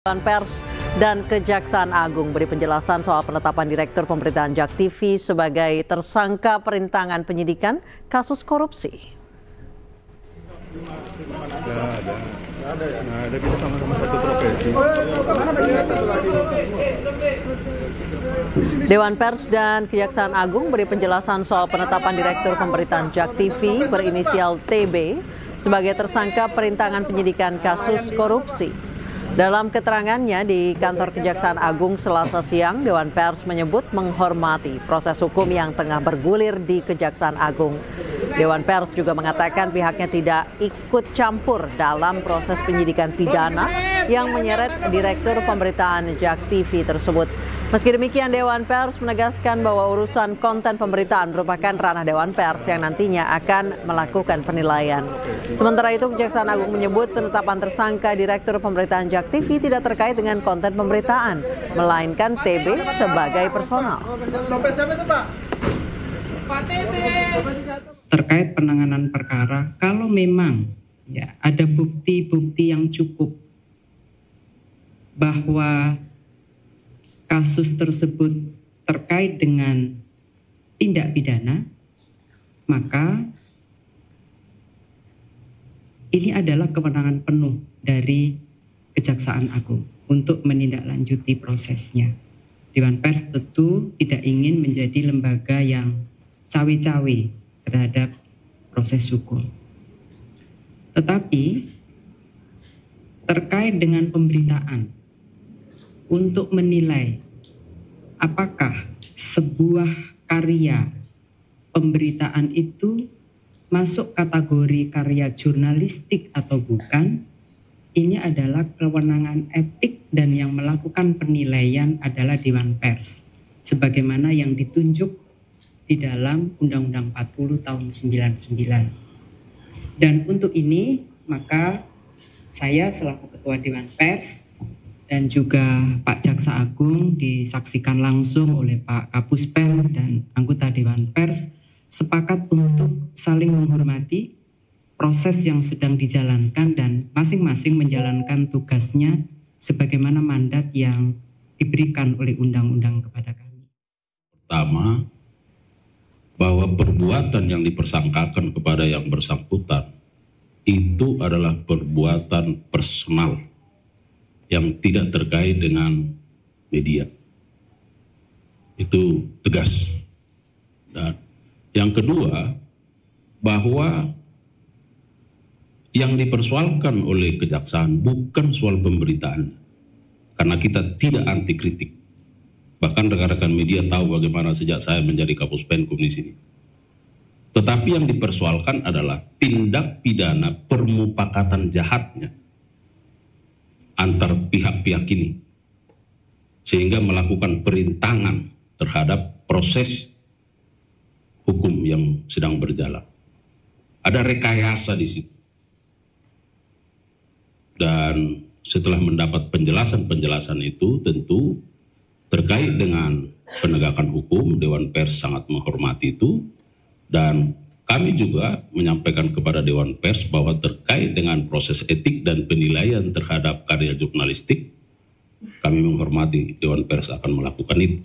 Dewan Pers dan Kejaksaan Agung beri penjelasan soal penetapan Direktur Pemberitaan JAK TV sebagai tersangka perintangan penyidikan kasus korupsi. Kita sama-sama satu profesi. Dewan Pers dan Kejaksaan Agung beri penjelasan soal penetapan Direktur Pemberitaan JAK TV berinisial TB sebagai tersangka perintangan penyidikan kasus korupsi. Dalam keterangannya di kantor Kejaksaan Agung Selasa siang, Dewan Pers menyebut menghormati proses hukum yang tengah bergulir di Kejaksaan Agung. Dewan Pers juga mengatakan pihaknya tidak ikut campur dalam proses penyidikan pidana yang menyeret Direktur Pemberitaan JAK TV tersebut. Meski demikian, Dewan Pers menegaskan bahwa urusan konten pemberitaan merupakan ranah Dewan Pers yang nantinya akan melakukan penilaian. Sementara itu, Kejaksaan Agung menyebut penetapan tersangka Direktur Pemberitaan JAK TV tidak terkait dengan konten pemberitaan, melainkan TB sebagai personal. Terkait penanganan perkara, kalau memang ada bukti-bukti yang cukup bahwa kasus tersebut terkait dengan tindak pidana, maka ini adalah kewenangan penuh dari Kejaksaan Agung untuk menindaklanjuti prosesnya. Dewan Pers tentu tidak ingin menjadi lembaga yang cawe-cawe terhadap proses hukum. Tetapi terkait dengan pemberitaan, untuk menilai apakah sebuah karya pemberitaan itu masuk kategori karya jurnalistik atau bukan, ini adalah kewenangan etik dan yang melakukan penilaian adalah Dewan Pers, sebagaimana yang ditunjuk di dalam Undang-Undang 40 tahun 99. Dan untuk ini, maka saya selaku Ketua Dewan Pers dan juga Pak Jaksa Agung disaksikan langsung oleh Pak Kapuspen dan anggota Dewan Pers sepakat untuk saling menghormati proses yang sedang dijalankan dan masing-masing menjalankan tugasnya sebagaimana mandat yang diberikan oleh undang-undang kepada kami. Pertama, bahwa perbuatan yang dipersangkakan kepada yang bersangkutan itu adalah perbuatan personal yang tidak terkait dengan media. Itu tegas. Dan yang kedua, bahwa yang dipersoalkan oleh kejaksaan bukan soal pemberitaan. Karena kita tidak anti kritik. Bahkan rekan-rekan media tahu bagaimana sejak saya menjadi Kapuspenkum di sini. Tetapi yang dipersoalkan adalah tindak pidana permupakatan jahatnya antar pihak-pihak ini, sehingga melakukan perintangan terhadap proses hukum yang sedang berjalan. Ada rekayasa di situ. Dan setelah mendapat penjelasan-penjelasan itu, tentu terkait dengan penegakan hukum, Dewan Pers sangat menghormati itu, dan kami juga menyampaikan kepada Dewan Pers bahwa terkait dengan proses etik dan penilaian terhadap karya jurnalistik, kami menghormati Dewan Pers akan melakukan itu.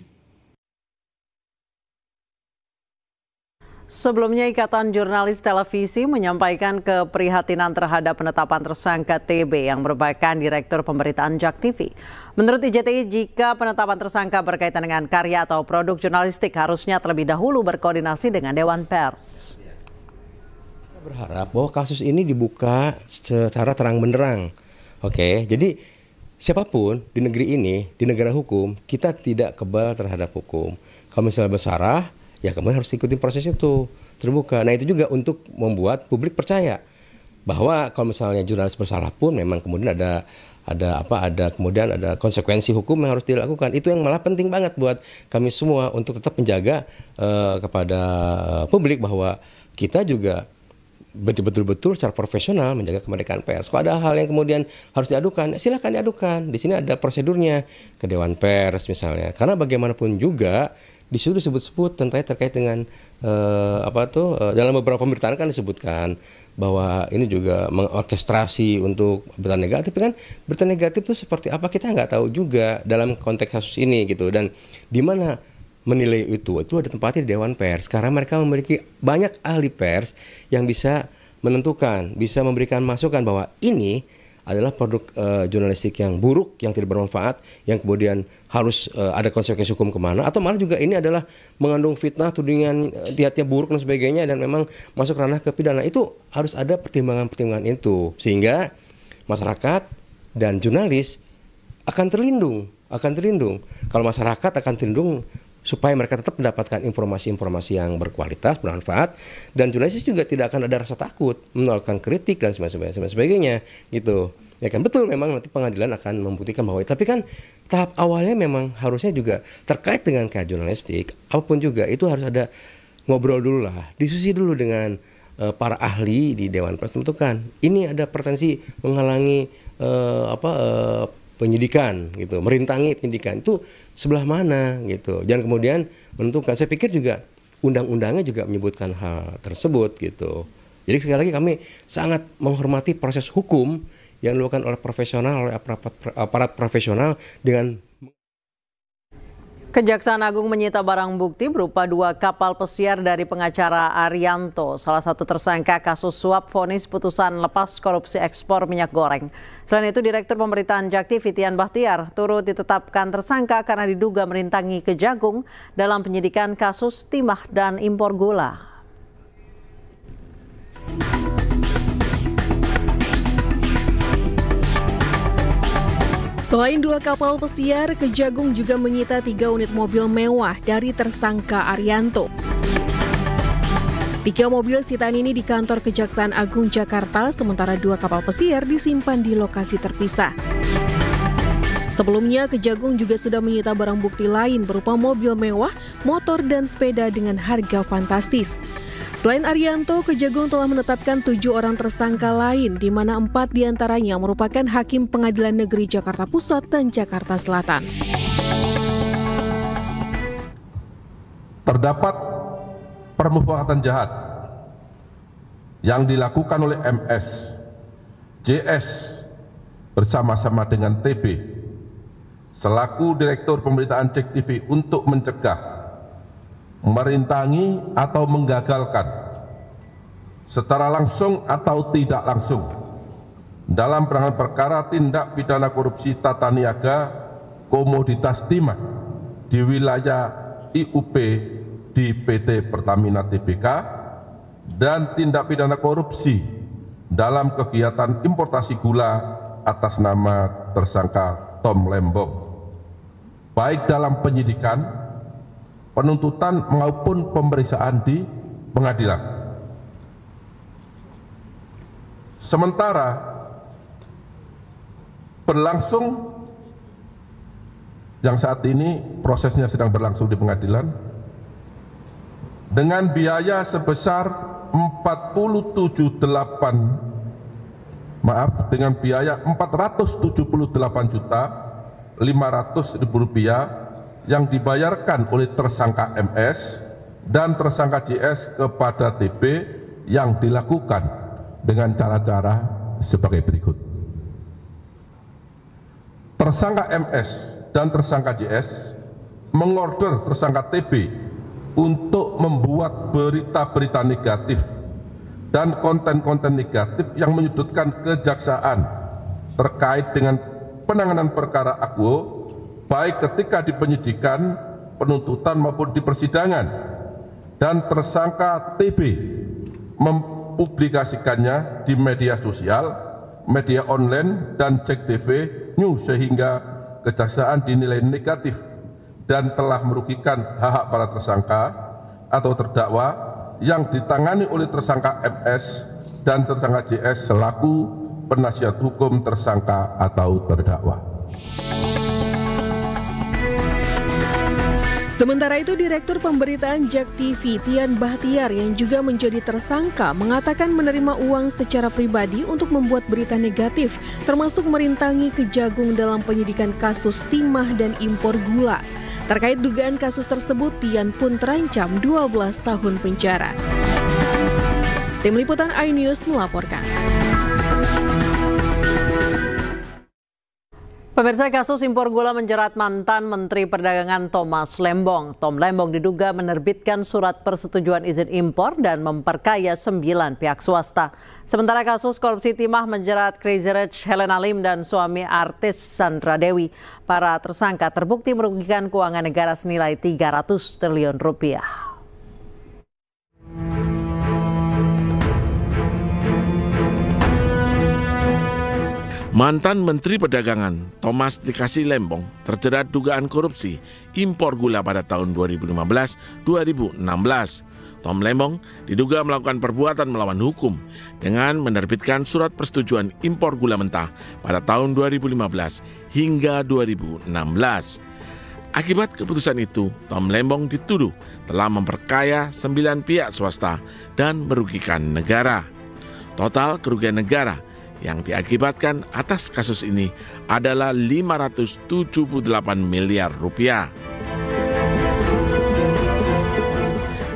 Sebelumnya, Ikatan Jurnalis Televisi menyampaikan keprihatinan terhadap penetapan tersangka TB yang merupakan Direktur Pemberitaan JAK TV. Menurut IJTI, jika penetapan tersangka berkaitan dengan karya atau produk jurnalistik harusnya terlebih dahulu berkoordinasi dengan Dewan Pers. Berharap bahwa kasus ini dibuka secara terang benderang. Oke, jadi siapapun di negeri ini, di negara hukum, kita tidak kebal terhadap hukum. Kalau misalnya bersalah, ya kemudian harus ikuti proses itu terbuka. Nah, itu juga untuk membuat publik percaya bahwa kalau misalnya jurnalis bersalah pun memang kemudian ada konsekuensi hukum yang harus dilakukan. Itu yang malah penting banget buat kami semua untuk tetap menjaga kepada publik bahwa kita juga betul-betul secara profesional menjaga kemerdekaan pers. Kalau ada hal yang kemudian harus diadukan, silakan diadukan. Di sini ada prosedurnya ke Dewan Pers misalnya. Karena bagaimanapun juga di situ disebut-sebut terkait dengan dalam beberapa pemberitaan kan disebutkan bahwa ini juga mengorkestrasi untuk berita negatif. Kan berita negatif itu seperti apa kita nggak tahu juga dalam konteks kasus ini gitu. Dan di mana menilai itu ada tempatnya di Dewan Pers. Karena mereka memiliki banyak ahli pers yang bisa menentukan, bisa memberikan masukan bahwa ini adalah produk jurnalistik yang buruk, yang tidak bermanfaat, yang kemudian harus ada konsekuensi hukum kemana, atau malah juga ini adalah mengandung fitnah, tudingan, niatnya buruk dan sebagainya, dan memang masuk ranah ke pidana. Itu harus ada pertimbangan-pertimbangan itu, sehingga masyarakat dan jurnalis akan terlindung. Kalau masyarakat akan terlindung supaya mereka tetap mendapatkan informasi-informasi yang berkualitas, bermanfaat, dan jurnalis juga tidak akan ada rasa takut menolakkan kritik dan sebagainya gitu. Ya kan, betul, memang nanti pengadilan akan membuktikan bahwa, tapi kan tahap awalnya memang harusnya juga terkait dengan kayak jurnalistik, apapun juga itu harus ada ngobrol dulu lah, diskusi dulu dengan para ahli di Dewan Pers menentukan ini ada potensi menghalangi penyidikan gitu, merintangi penyidikan itu sebelah mana gitu. Jangan kemudian menentukan. Saya pikir juga undang-undangnya juga menyebutkan hal tersebut gitu. Jadi sekali lagi kami sangat menghormati proses hukum yang dilakukan oleh profesional, oleh aparat profesional dengan. Kejaksaan Agung menyita barang bukti berupa 2 kapal pesiar dari pengacara Arianto, salah satu tersangka kasus suap vonis putusan lepas korupsi ekspor minyak goreng. Selain itu, Direktur Pemberitaan JAK TV Tian Bahtiar turut ditetapkan tersangka karena diduga merintangi Kejagung dalam penyidikan kasus timah dan impor gula. Selain 2 kapal pesiar, Kejagung juga menyita 3 unit mobil mewah dari tersangka Arianto. 3 mobil sitaan ini di kantor Kejaksaan Agung Jakarta, sementara 2 kapal pesiar disimpan di lokasi terpisah. Sebelumnya, Kejagung juga sudah menyita barang bukti lain berupa mobil mewah, motor, dan sepeda dengan harga fantastis. Selain Arianto, Kejagung telah menetapkan 7 orang tersangka lain, di mana 4 diantaranya merupakan Hakim Pengadilan Negeri Jakarta Pusat dan Jakarta Selatan. Terdapat permufakatan jahat yang dilakukan oleh MS, JS bersama-sama dengan TB selaku Direktur Pemberitaan JAK TV untuk mencegah, merintangi atau menggagalkan secara langsung atau tidak langsung dalam penanganan perkara tindak pidana korupsi tata niaga komoditas timah di wilayah IUP di PT Pertamina Tbk dan tindak pidana korupsi dalam kegiatan importasi gula atas nama tersangka Tom Lembong, baik dalam penyidikan, penuntutan maupun pemeriksaan di pengadilan. Sementara berlangsung yang saat ini prosesnya sedang berlangsung di pengadilan dengan biaya sebesar dengan biaya Rp478.500.000 yang dibayarkan oleh tersangka MS dan tersangka JS kepada TB yang dilakukan dengan cara-cara sebagai berikut. Tersangka MS dan tersangka JS mengorder tersangka TB untuk membuat berita-berita negatif dan konten-konten negatif yang menyudutkan kejaksaan terkait dengan penanganan perkara Akwo, baik ketika di penyidikan, penuntutan maupun di persidangan, dan tersangka TB mempublikasikannya di media sosial, media online, dan JAK TV News sehingga kejaksaan dinilai negatif dan telah merugikan hak-hak para tersangka atau terdakwa yang ditangani oleh tersangka MS dan tersangka JS selaku penasihat hukum tersangka atau terdakwa. Sementara itu, Direktur Pemberitaan JAK TV Tian Bahtiar yang juga menjadi tersangka mengatakan menerima uang secara pribadi untuk membuat berita negatif, termasuk merintangi Kejagung dalam penyidikan kasus timah dan impor gula. Terkait dugaan kasus tersebut, Tian pun terancam 12 tahun penjara. Tim Liputan iNews melaporkan. Pemirsa, kasus impor gula menjerat mantan Menteri Perdagangan Thomas Lembong. Tom Lembong diduga menerbitkan surat persetujuan izin impor dan memperkaya 9 pihak swasta. Sementara kasus korupsi timah menjerat Crazy Rich Helena Lim dan suami artis Sandra Dewi. Para tersangka terbukti merugikan keuangan negara senilai 300 triliun rupiah. Mantan Menteri Perdagangan Thomas Dikasih Lembong terjerat dugaan korupsi impor gula pada tahun 2015-2016. Tom Lembong diduga melakukan perbuatan melawan hukum dengan menerbitkan surat persetujuan impor gula mentah pada tahun 2015 hingga 2016. Akibat keputusan itu, Tom Lembong dituduh telah memperkaya 9 pihak swasta dan merugikan negara. Total kerugian negara yang diakibatkan atas kasus ini adalah 578 miliar rupiah.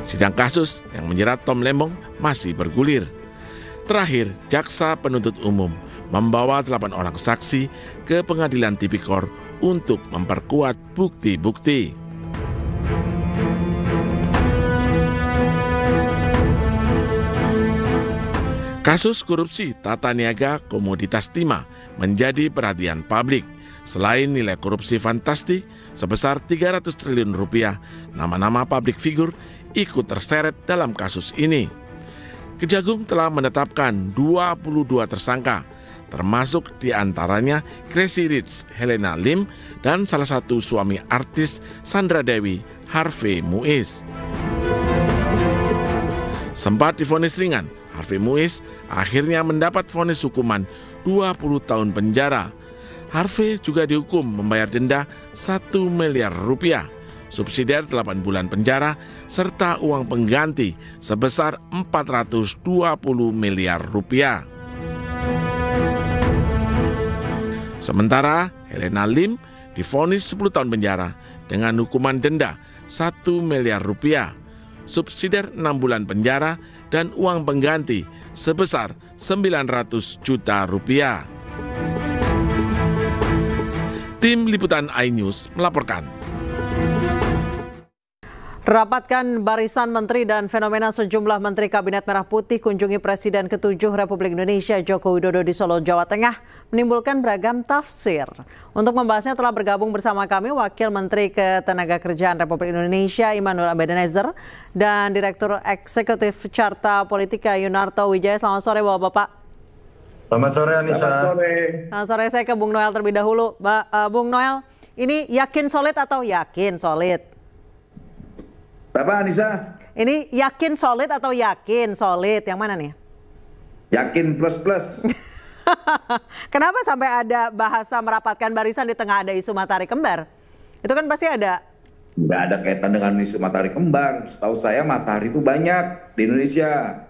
Sidang kasus yang menjerat Tom Lembong masih bergulir. Terakhir, Jaksa Penuntut Umum membawa 8 orang saksi ke Pengadilan Tipikor untuk memperkuat bukti-bukti. Kasus korupsi tata niaga komoditas timah menjadi perhatian publik. Selain nilai korupsi fantastik sebesar 300 triliun rupiah, nama-nama publik figur ikut terseret dalam kasus ini. Kejagung telah menetapkan 22 tersangka, termasuk diantaranya Crazy Rich Helena Lim dan salah satu suami artis Sandra Dewi, Harvey Muiz. Sempat divonis ringan, Harvey Muiz akhirnya mendapat vonis hukuman 20 tahun penjara. Harvey juga dihukum membayar denda 1 miliar rupiah, subsidiar 8 bulan penjara, serta uang pengganti sebesar 420 miliar rupiah. Sementara Helena Lim divonis 10 tahun penjara dengan hukuman denda 1 miliar rupiah, subsidiar 6 bulan penjara, dan uang pengganti sebesar 900 juta rupiah. Tim Liputan iNews melaporkan. Rapatkan barisan menteri dan fenomena sejumlah menteri Kabinet Merah Putih kunjungi Presiden ke-7 Republik Indonesia Joko Widodo di Solo, Jawa Tengah menimbulkan beragam tafsir. Untuk membahasnya telah bergabung bersama kami Wakil Menteri Ketenagakerjaan Republik Indonesia Immanuel Ebenezer dan Direktur Eksekutif Carta Politika Yunarto Wijaya. Selamat sore Bapak-Bapak. Selamat sore Anissa. Selamat sore, saya ke Bung Noel terlebih dahulu. Bung Noel, ini yakin solid atau yakin solid? Bapak Anissa? Ini yakin solid atau yakin solid? Yang mana nih? Yakin plus. Kenapa sampai ada bahasa merapatkan barisan di tengah ada isu matahari kembar? Itu kan pasti ada. Nggak ada kaitan dengan isu matahari kembar. Setahu saya matahari itu banyak di Indonesia.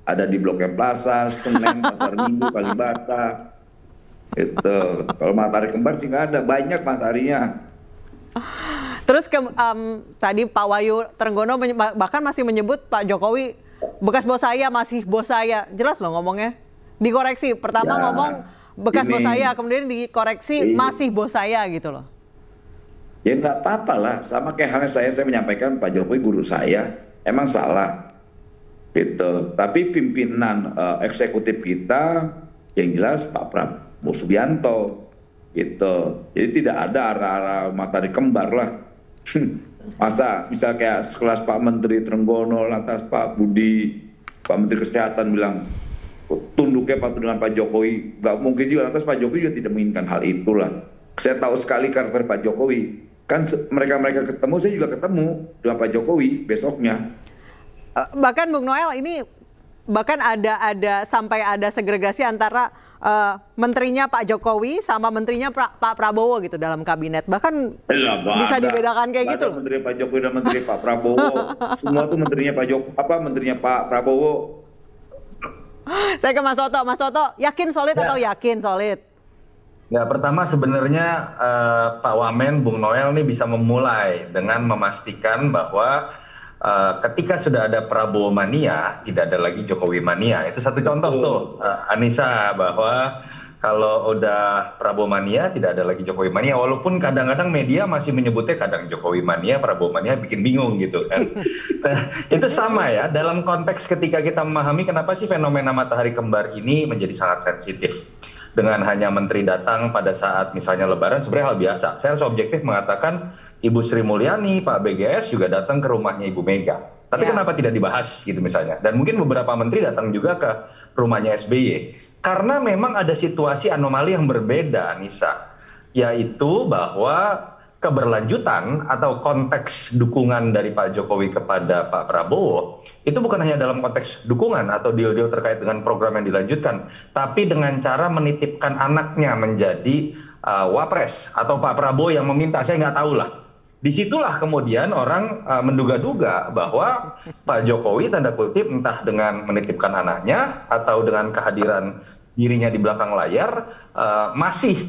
Ada di Blok M Plaza, Senen, Pasar Minggu, Kalibata. Itu. Kalau matahari kembar sih nggak ada. Banyak mataharinya. Terus tadi Pak Wahyu Trenggono bahkan masih menyebut Pak Jokowi bekas bos saya, masih bos saya. Jelas loh ngomongnya. Dikoreksi. Pertama ngomong bekas bos saya, kemudian dikoreksi masih bos saya gitu loh. Ya nggak apa-apa lah. Sama kayak halnya saya menyampaikan Pak Jokowi guru saya. Emang salah. Gitu. Tapi pimpinan eksekutif kita yang jelas Pak Prabowo Subianto. Gitu. Jadi tidak ada arah-arah matahari kembar lah. Masa misal kayak sekelas Pak Menteri Trenggono, lantas Pak Budi, Pak Menteri Kesehatan bilang tunduknya patuh dengan Pak Jokowi, nggak mungkin juga. Lantas Pak Jokowi juga tidak menginginkan hal itulah. Saya tahu sekali karakter Pak Jokowi. Kan mereka ketemu, saya juga ketemu dengan Pak Jokowi besoknya. Bahkan Bung Noel ini bahkan ada sampai ada segregasi antara menterinya Pak Jokowi sama menterinya Pak Prabowo gitu dalam kabinet. Bahkan bisa dibedakan kayak gitu. Menteri Pak Jokowi dan menteri Pak Prabowo. Semua tuh menterinya Pak Jokowi, menterinya Pak Prabowo. Saya ke Mas Toto. Mas Toto, yakin solid atau yakin solid? Ya, pertama sebenarnya Pak Wamen, Bung Noel nih bisa memulai dengan memastikan bahwa ketika sudah ada Prabowo mania, tidak ada lagi Jokowi mania. Itu satu contoh tuh, Anissa, bahwa kalau udah Prabowo mania, tidak ada lagi Jokowi mania. Walaupun kadang-kadang media masih menyebutnya kadang Jokowi mania, Prabowo mania, bikin bingung gitu kan. Nah, itu sama ya, dalam konteks ketika kita memahami kenapa sih fenomena matahari kembar ini menjadi sangat sensitif. Dengan hanya menteri datang pada saat misalnya Lebaran, sebenarnya hal biasa. Saya harus objektif mengatakan Ibu Sri Mulyani, Pak BGS juga datang ke rumahnya Ibu Mega. Tapi kenapa tidak dibahas gitu misalnya? Dan mungkin beberapa menteri datang juga ke rumahnya SBY. Karena memang ada situasi anomali yang berbeda, Nisa. Yaitu bahwa keberlanjutan atau konteks dukungan dari Pak Jokowi kepada Pak Prabowo itu bukan hanya dalam konteks dukungan atau deal-deal terkait dengan program yang dilanjutkan, tapi dengan cara menitipkan anaknya menjadi wapres atau Pak Prabowo yang meminta, saya nggak tahu lah. Disitulah kemudian orang menduga-duga bahwa Pak Jokowi tanda kutip entah dengan menitipkan anaknya atau dengan kehadiran dirinya di belakang layar masih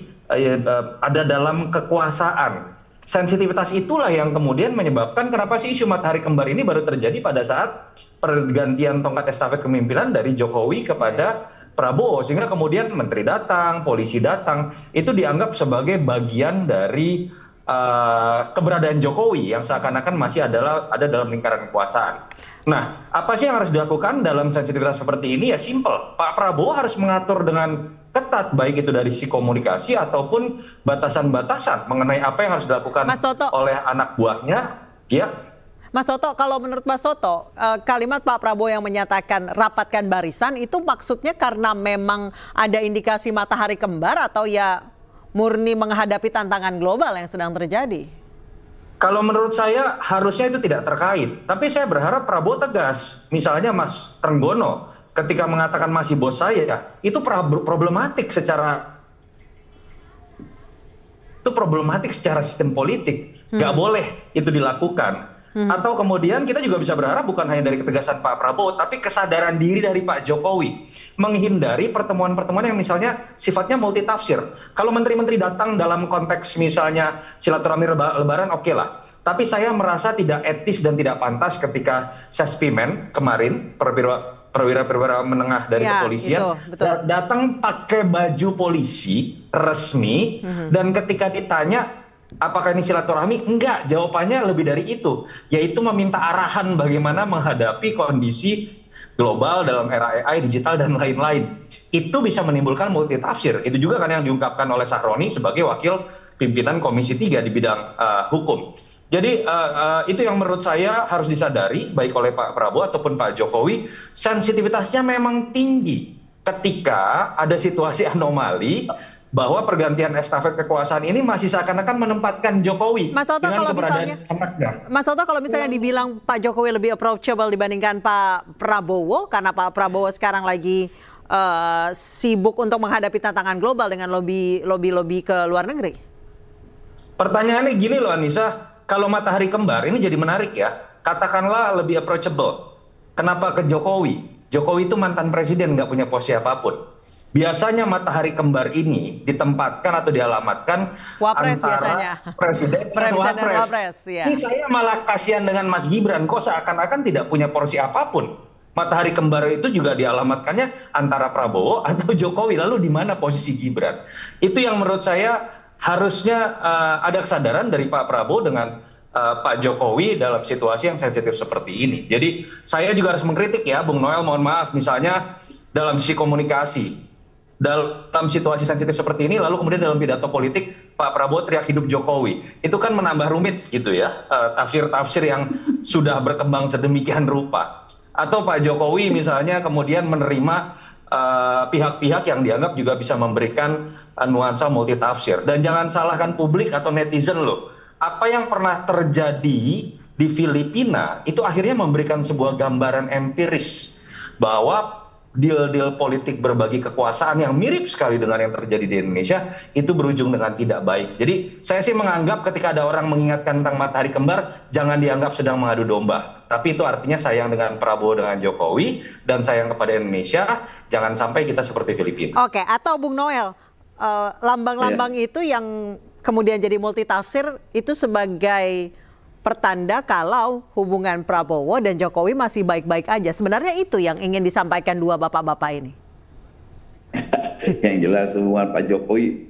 ada dalam kekuasaan. Sensitivitas itulah yang kemudian menyebabkan kenapa sih isu matahari kembar ini baru terjadi pada saat pergantian tongkat estafet kepemimpinan dari Jokowi kepada Prabowo, sehingga kemudian menteri datang, polisi datang, itu dianggap sebagai bagian dari keberadaan Jokowi yang seakan-akan masih ada dalam lingkaran kekuasaan. Nah, apa sih yang harus dilakukan dalam sensitivitas seperti ini? Ya simple, Pak Prabowo harus mengatur dengan ketat, baik itu dari sisi komunikasi ataupun batasan-batasan mengenai apa yang harus dilakukan oleh anak buahnya. Ya. Mas Toto, kalau menurut Mas Toto, kalimat Pak Prabowo yang menyatakan rapatkan barisan itu maksudnya karena memang ada indikasi matahari kembar atau ya murni menghadapi tantangan global yang sedang terjadi? Kalau menurut saya harusnya itu tidak terkait. Tapi saya berharap Prabowo tegas. Misalnya Mas Trenggono ketika mengatakan masih bos saya, itu problematik secara sistem politik. Nggak boleh itu dilakukan. Atau kemudian kita juga bisa berharap bukan hanya dari ketegasan Pak Prabowo, tapi kesadaran diri dari Pak Jokowi menghindari pertemuan-pertemuan yang misalnya sifatnya multitafsir. Kalau menteri-menteri datang dalam konteks misalnya silaturahmi Lebaran, oke lah. Tapi saya merasa tidak etis dan tidak pantas ketika Sespimen kemarin, perwira-perwira menengah dari kepolisian datang pakai baju polisi resmi dan ketika ditanya apakah ini silaturahmi? Enggak, jawabannya lebih dari itu, yaitu meminta arahan bagaimana menghadapi kondisi global dalam era AI, digital, dan lain-lain. Itu bisa menimbulkan multitafsir. Itu juga kan yang diungkapkan oleh Sahroni sebagai wakil pimpinan Komisi 3 di bidang hukum. Jadi itu yang menurut saya harus disadari, baik oleh Pak Prabowo ataupun Pak Jokowi, sensitivitasnya memang tinggi ketika ada situasi anomali bahwa pergantian estafet kekuasaan ini masih seakan-akan menempatkan Jokowi dengan keberadaan anaknya. Mas Toto, kalau misalnya dibilang Pak Jokowi lebih approachable dibandingkan Pak Prabowo, karena Pak Prabowo sekarang lagi sibuk untuk menghadapi tantangan global dengan lobby ke luar negeri. Pertanyaannya gini loh Anissa, kalau matahari kembar ini jadi menarik ya, katakanlah lebih approachable. Kenapa ke Jokowi? Jokowi itu mantan presiden, nggak punya posisi apapun. Biasanya matahari kembar ini ditempatkan atau dialamatkan Wapres antara biasanya. Presiden dan Wapres. Ya. Ini saya malah kasihan dengan Mas Gibran, kok seakan-akan tidak punya porsi apapun. Matahari kembar itu juga dialamatkannya antara Prabowo atau Jokowi, lalu di mana posisi Gibran? Itu yang menurut saya harusnya ada kesadaran dari Pak Prabowo dengan Pak Jokowi dalam situasi yang sensitif seperti ini. Jadi saya juga harus mengkritik ya, Bung Noel, mohon maaf, misalnya dalam sisi komunikasi. Dalam situasi sensitif seperti ini, lalu kemudian dalam pidato politik Pak Prabowo teriak hidup Jokowi, itu kan menambah rumit gitu ya, tafsir-tafsir yang sudah berkembang sedemikian rupa. Atau Pak Jokowi misalnya kemudian menerima pihak-pihak yang dianggap juga bisa memberikan nuansa multitafsir. Dan jangan salahkan publik atau netizen loh, apa yang pernah terjadi di Filipina itu akhirnya memberikan sebuah gambaran empiris bahwa deal-deal politik berbagi kekuasaan yang mirip sekali dengan yang terjadi di Indonesia itu berujung dengan tidak baik. Jadi saya sih menganggap ketika ada orang mengingatkan tentang matahari kembar, jangan dianggap sedang mengadu domba. Tapi itu artinya sayang dengan Prabowo dengan Jokowi dan sayang kepada Indonesia, jangan sampai kita seperti Filipina. Oke, atau Bung Noel, lambang-lambang itu yang kemudian jadi multitafsir itu sebagai pertanda kalau hubungan Prabowo dan Jokowi masih baik-baik aja. Sebenarnya itu yang ingin disampaikan dua bapak-bapak ini. Yang jelas hubungan Pak Jokowi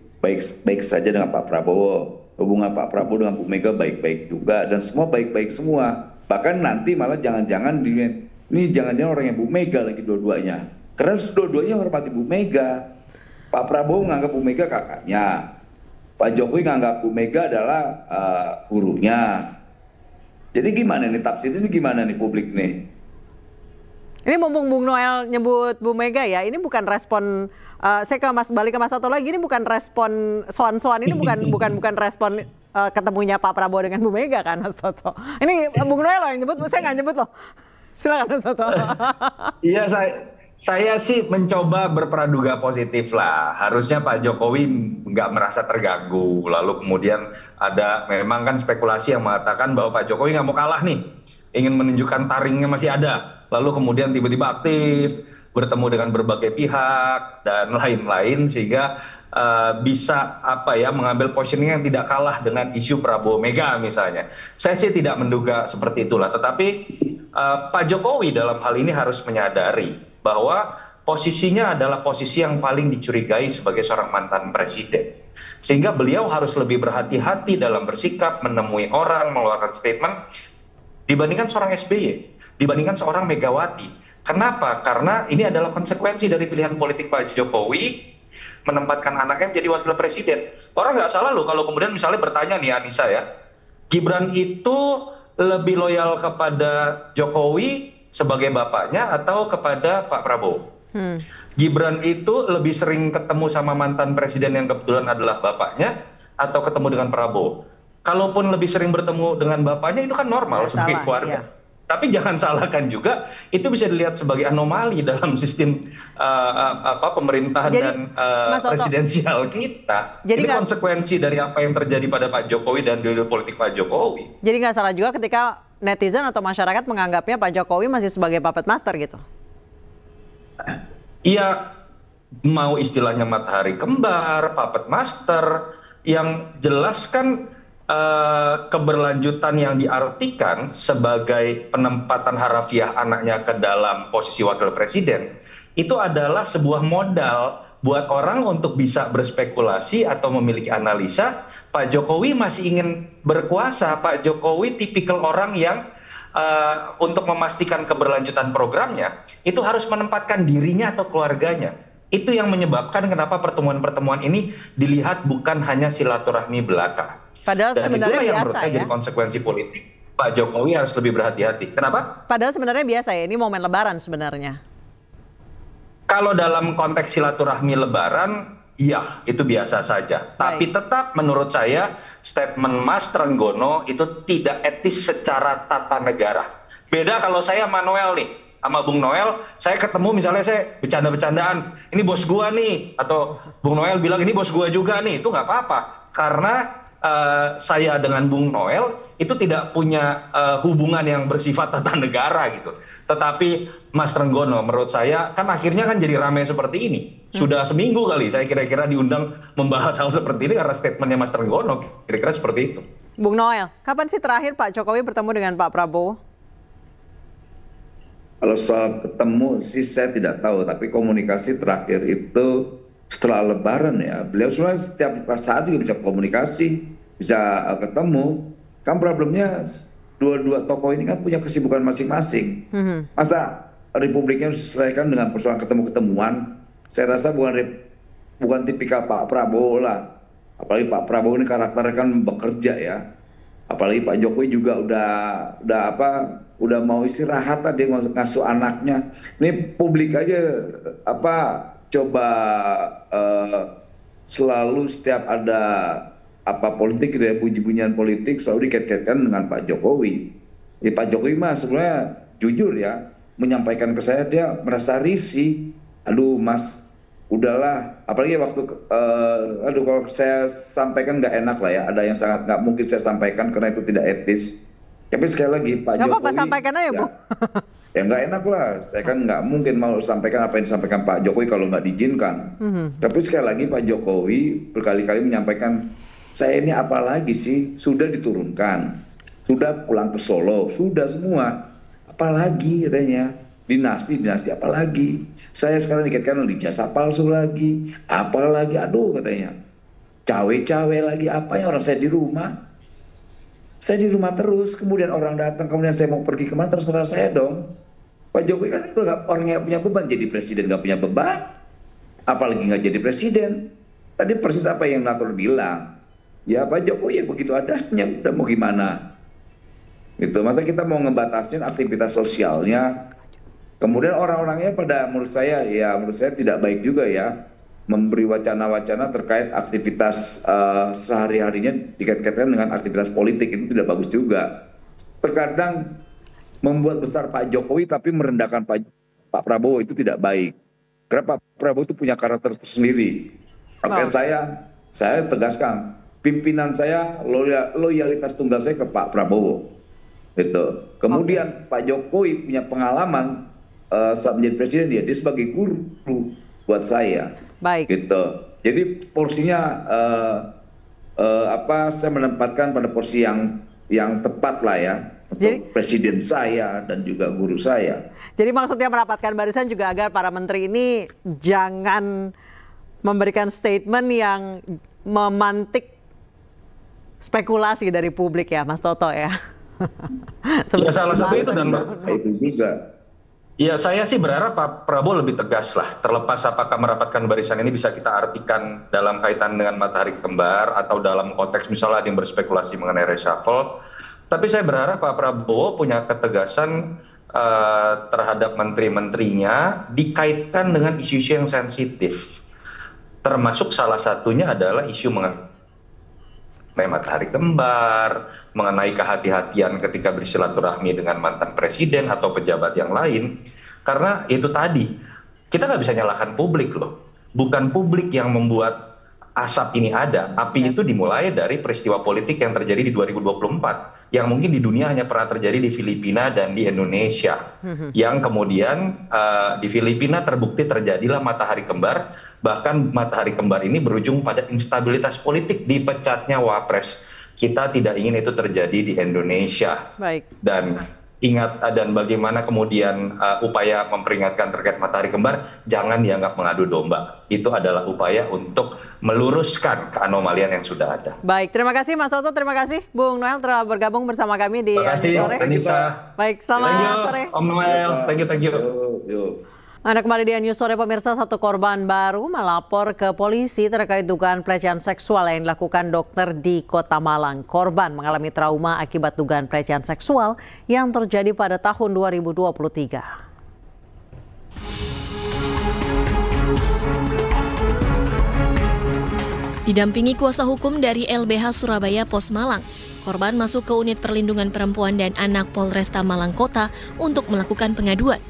baik saja dengan Pak Prabowo. Hubungan Pak Prabowo dengan Bu Mega baik-baik juga, dan semua baik-baik semua. Bahkan nanti malah jangan-jangan ini jangan-jangan orang yang Bu Mega lagi dua-duanya. Karena dua-duanya hormati Bu Mega. Pak Prabowo menganggap Bu Mega kakaknya. Pak Jokowi menganggap Bu Mega adalah gurunya. Jadi gimana nih tafsir ini, gimana nih publik nih? Ini mumpung Bung Noel nyebut Bu Mega ya, ini bukan respon, saya balik ke Mas Toto lagi, ini bukan respon soan-soan, ini bukan respon ketemunya Pak Prabowo dengan Bu Mega kan Mas Toto. Ini Bung Noel loh yang nyebut, saya nggak nyebut loh. Silakan Mas Toto. Iya, saya sih mencoba berpraduga positif lah. Harusnya Pak Jokowi nggak merasa terganggu. Lalu kemudian ada memang kan spekulasi yang mengatakan bahwa Pak Jokowi nggak mau kalah nih, ingin menunjukkan taringnya masih ada. Lalu kemudian tiba-tiba aktif, bertemu dengan berbagai pihak dan lain-lain, sehingga bisa mengambil positioning yang tidak kalah dengan isu Prabowo Mega misalnya. Saya sih tidak menduga seperti itulah. Tetapi Pak Jokowi dalam hal ini harus menyadari bahwa posisinya adalah posisi yang paling dicurigai sebagai seorang mantan presiden. Sehingga beliau harus lebih berhati-hati dalam bersikap, menemui orang, mengeluarkan statement, dibandingkan seorang SBY, dibandingkan seorang Megawati. Kenapa? Karena ini adalah konsekuensi dari pilihan politik Pak Jokowi menempatkan anaknya menjadi wakil presiden. Orang nggak salah loh kalau kemudian misalnya bertanya nih Anissa ya, Gibran itu lebih loyal kepada Jokowi sebagai bapaknya atau kepada Pak Prabowo? Gibran itu lebih sering ketemu sama mantan presiden yang kebetulan adalah bapaknya atau ketemu dengan Prabowo? Kalaupun lebih sering bertemu dengan bapaknya itu kan normal sebagai keluarga. Iya. Tapi jangan salahkan juga, itu bisa dilihat sebagai anomali dalam sistem pemerintahan dan presidensial kita. Jadi ini konsekuensi dari apa yang terjadi pada Pak Jokowi dan di politik Pak Jokowi. Jadi nggak salah juga ketika netizen atau masyarakat menganggapnya Pak Jokowi masih sebagai puppet master gitu? Iya, mau istilahnya matahari kembar, puppet master, yang jelas kan keberlanjutan yang diartikan sebagai penempatan harafiah anaknya ke dalam posisi wakil presiden itu adalah sebuah modal buat orang untuk bisa berspekulasi atau memiliki analisa Pak Jokowi masih ingin berkuasa. Pak Jokowi tipikal orang yang untuk memastikan keberlanjutan programnya itu harus menempatkan dirinya atau keluarganya. Itu yang menyebabkan kenapa pertemuan-pertemuan ini dilihat bukan hanya silaturahmi belaka. Padahal dan sebenarnya yang biasa menurut saya ya. Jadi konsekuensi politik. Pak Jokowi harus lebih berhati-hati. Kenapa? Padahal sebenarnya biasa ya, ini momen Lebaran sebenarnya. Kalau dalam konteks silaturahmi Lebaran, ya itu biasa saja. Tapi tetap menurut saya statement Mas Trenggono itu tidak etis secara tata negara. Beda kalau saya sama Noel nih, sama Bung Noel, saya ketemu misalnya saya bercanda-bercandaan, ini bos gua nih, atau Bung Noel bilang ini bos gua juga nih, itu nggak apa-apa. Karena saya dengan Bung Noel itu tidak punya hubungan yang bersifat tata negara gitu. Tetapi Mas Trenggono menurut saya kan akhirnya kan jadi ramai seperti ini. Sudah seminggu kali saya kira-kira diundang membahas hal seperti ini karena statementnya Mas Trenggono. Kira-kira seperti itu. Bung Noel, kapan sih terakhir Pak Jokowi bertemu dengan Pak Prabowo? Kalau soal ketemu sih saya tidak tahu. Tapi komunikasi terakhir itu setelah Lebaran ya. Beliau sebenarnya setiap saat juga bisa komunikasi, bisa ketemu. Kan problemnya dua tokoh ini kan punya kesibukan masing-masing. Masa republiknya diselesaikan dengan persoalan ketemu-ketemuan? Saya rasa bukan tipikal Pak Prabowo lah. Apalagi Pak Prabowo ini karakternya kan bekerja ya. Apalagi Pak Jokowi juga udah mau istirahat tadi ngasuh anaknya. Ini publik aja coba selalu setiap ada politik ya, bunyi-bunyian politik selalu dikait-kaitkan dengan Pak Jokowi. Ya, Pak Jokowi mah sebenarnya jujur ya menyampaikan ke saya dia merasa risih. Aduh Mas, udahlah. Apalagi waktu kalau saya sampaikan nggak enak lah ya. Ada yang sangat nggak mungkin saya sampaikan karena itu tidak etis. Tapi sekali lagi Pak Jokowi. Nggak apa-apa, sampaikan aja Bu. Ya nggak enak lah, saya kan nggak mungkin mau sampaikan apa yang disampaikan Pak Jokowi kalau nggak diizinkan. Tapi sekali lagi Pak Jokowi berkali-kali menyampaikan, saya ini apa lagi sih, sudah diturunkan, sudah pulang ke Solo, sudah semua, apalagi katanya, dinasti apalagi, saya sekarang dikaitkan ijazah palsu lagi, apalagi, aduh katanya, cawe-cawe lagi, apa ya, orang saya di rumah terus, kemudian orang datang, kemudian saya mau pergi kemana, terserah saya dong. Pak Jokowi kan orang yang punya beban, jadi presiden nggak punya beban, apalagi nggak jadi presiden. Tadi persis apa yang Nator bilang, ya Pak Jokowi ya begitu adanya, udah mau gimana? Gitu. Masa kita mau ngebatasin aktivitas sosialnya, kemudian orang-orangnya menurut saya tidak baik juga ya, memberi wacana-wacana terkait aktivitas sehari-harinya dikait-kaitkan dengan aktivitas politik, itu tidak bagus juga. Terkadang membuat besar Pak Jokowi tapi merendahkan Pak Prabowo, itu tidak baik. Karena Pak Prabowo itu punya karakter tersendiri. Oke, saya tegaskan, pimpinan saya loyalitas tunggal saya ke Pak Prabowo. Gitu. Kemudian Pak Jokowi punya pengalaman saat menjadi presiden, dia sebagai guru buat saya. Baik. Gitu. Jadi porsinya saya menempatkan pada porsi yang tepat lah ya. Untuk presiden saya dan juga guru saya. Jadi maksudnya merapatkan barisan juga agar para menteri ini jangan memberikan statement yang memantik spekulasi dari publik ya, Mas Toto ya. Ya salah satu itu dan itu juga. Ya saya sih berharap Pak Prabowo lebih tegas lah, terlepas apakah merapatkan barisan ini bisa kita artikan dalam kaitan dengan matahari kembar atau dalam konteks misalnya ada yang berspekulasi mengenai reshuffle. Tapi saya berharap Pak Prabowo punya ketegasan terhadap menteri-menterinya dikaitkan dengan isu-isu yang sensitif. Termasuk salah satunya adalah isu mengenai matahari kembar, mengenai kehati-hatian ketika bersilaturahmi dengan mantan presiden atau pejabat yang lain. Karena itu tadi, kita nggak bisa nyalahkan publik loh. Bukan publik yang membuat asap ini ada. Api itu dimulai dari peristiwa politik yang terjadi di 2024. Yang mungkin di dunia hanya pernah terjadi di Filipina dan di Indonesia. Yang kemudian di Filipina terbukti terjadilah matahari kembar. Bahkan matahari kembar ini berujung pada instabilitas politik, dipecatnya Wapres. Kita tidak ingin itu terjadi di Indonesia. Baik. Dan ingat, dan bagaimana kemudian upaya memperingatkan terkait matahari kembar, jangan dianggap mengadu domba. Itu adalah upaya untuk meluruskan keanomalian yang sudah ada. Baik, terima kasih Mas Toto, terima kasih Bung Noel telah bergabung bersama kami di News Sore. Baik, selamat sore. Om Noel, thank you. Anda kembali di News Sore, pemirsa. Satu korban baru melapor ke polisi terkait dugaan pelecehan seksual yang dilakukan dokter di Kota Malang. Korban mengalami trauma akibat dugaan pelecehan seksual yang terjadi pada tahun 2023. Didampingi kuasa hukum dari LBH Surabaya Pos Malang, korban masuk ke unit perlindungan perempuan dan anak Polresta Malang Kota untuk melakukan pengaduan.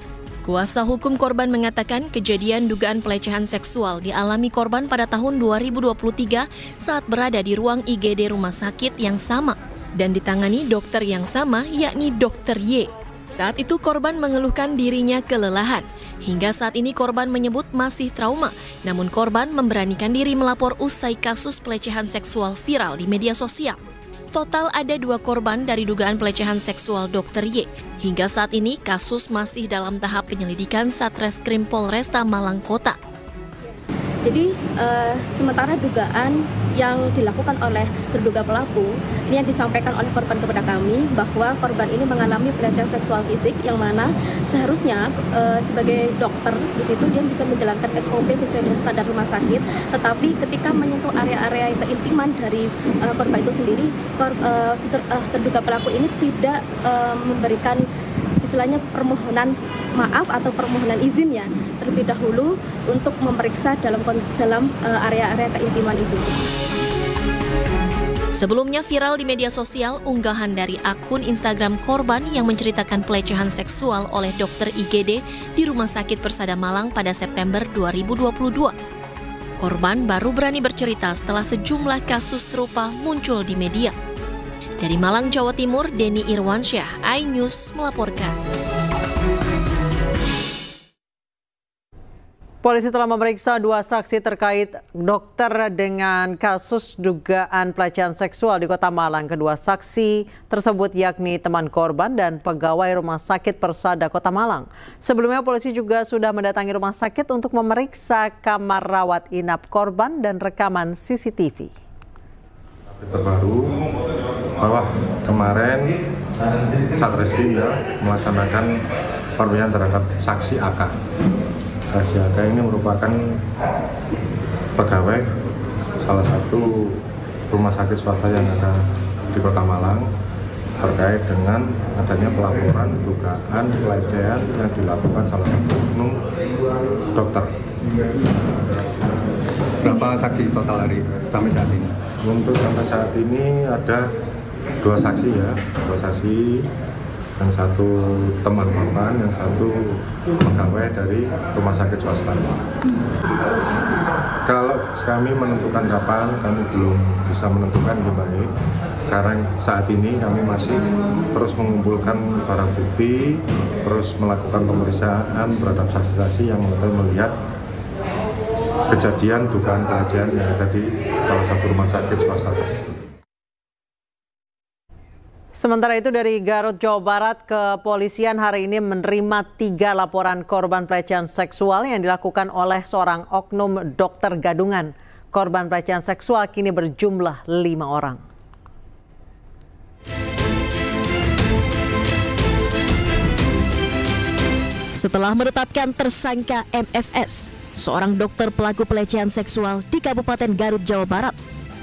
Kuasa hukum korban mengatakan kejadian dugaan pelecehan seksual dialami korban pada tahun 2023 saat berada di ruang IGD rumah sakit yang sama dan ditangani dokter yang sama, yakni Dr. Y. Saat itu korban mengeluhkan dirinya kelelahan. Hingga saat ini korban menyebut masih trauma, namun korban memberanikan diri melapor usai kasus pelecehan seksual viral di media sosial. Total ada 2 korban dari dugaan pelecehan seksual Dr. Y. Hingga saat ini kasus masih dalam tahap penyelidikan Satreskrim Polresta Malang Kota. Jadi sementara dugaan yang dilakukan oleh terduga pelaku ini yang disampaikan oleh korban kepada kami bahwa korban ini mengalami pelecehan seksual fisik yang mana seharusnya sebagai dokter di situ dia bisa menjalankan SOP sesuai dengan standar rumah sakit, tetapi ketika menyentuh area-area keintiman dari korban itu sendiri, terduga pelaku ini tidak memberikan istilahnya permohonan maaf atau permohonan izin ya terlebih dahulu untuk memeriksa dalam area-area keintiman itu. Sebelumnya viral di media sosial unggahan dari akun Instagram korban yang menceritakan pelecehan seksual oleh dokter IGD di Rumah Sakit Persada Malang pada September 2022. Korban baru berani bercerita setelah sejumlah kasus serupa muncul di media. Dari Malang, Jawa Timur, Denny Irwansyah, iNews melaporkan. Polisi telah memeriksa 2 saksi terkait dokter dengan kasus dugaan pelecehan seksual di Kota Malang. Kedua saksi tersebut yakni teman korban dan pegawai Rumah Sakit Persada Kota Malang. Sebelumnya polisi juga sudah mendatangi rumah sakit untuk memeriksa kamar rawat inap korban dan rekaman CCTV. Terbaru bahwa kemarin Satreskrim melaksanakan pemeriksaan terhadap saksi AK. Saksi AK ini merupakan pegawai salah satu rumah sakit swasta yang ada di Kota Malang terkait dengan adanya pelaporan dugaan pelecehan yang dilakukan salah satu oknum dokter. Berapa saksi total hari sampai saat ini? Untuk sampai saat ini ada 2 saksi ya, 2 saksi. Yang satu teman korban, yang satu pegawai dari rumah sakit swasta. Kalau kami menentukan kapan, kami belum bisa menentukan gimana. Karena saat ini kami masih terus mengumpulkan barang bukti, terus melakukan pemeriksaan terhadap saksi-saksi yang melihat kejadian dugaan pelecehan yang ada di salah satu rumah sakit swasta tersebut. Sementara itu dari Garut, Jawa Barat, kepolisian hari ini menerima 3 laporan korban pelecehan seksual yang dilakukan oleh seorang oknum dokter gadungan. Korban pelecehan seksual kini berjumlah 5 orang. Setelah menetapkan tersangka MFS, seorang dokter pelaku pelecehan seksual di Kabupaten Garut, Jawa Barat,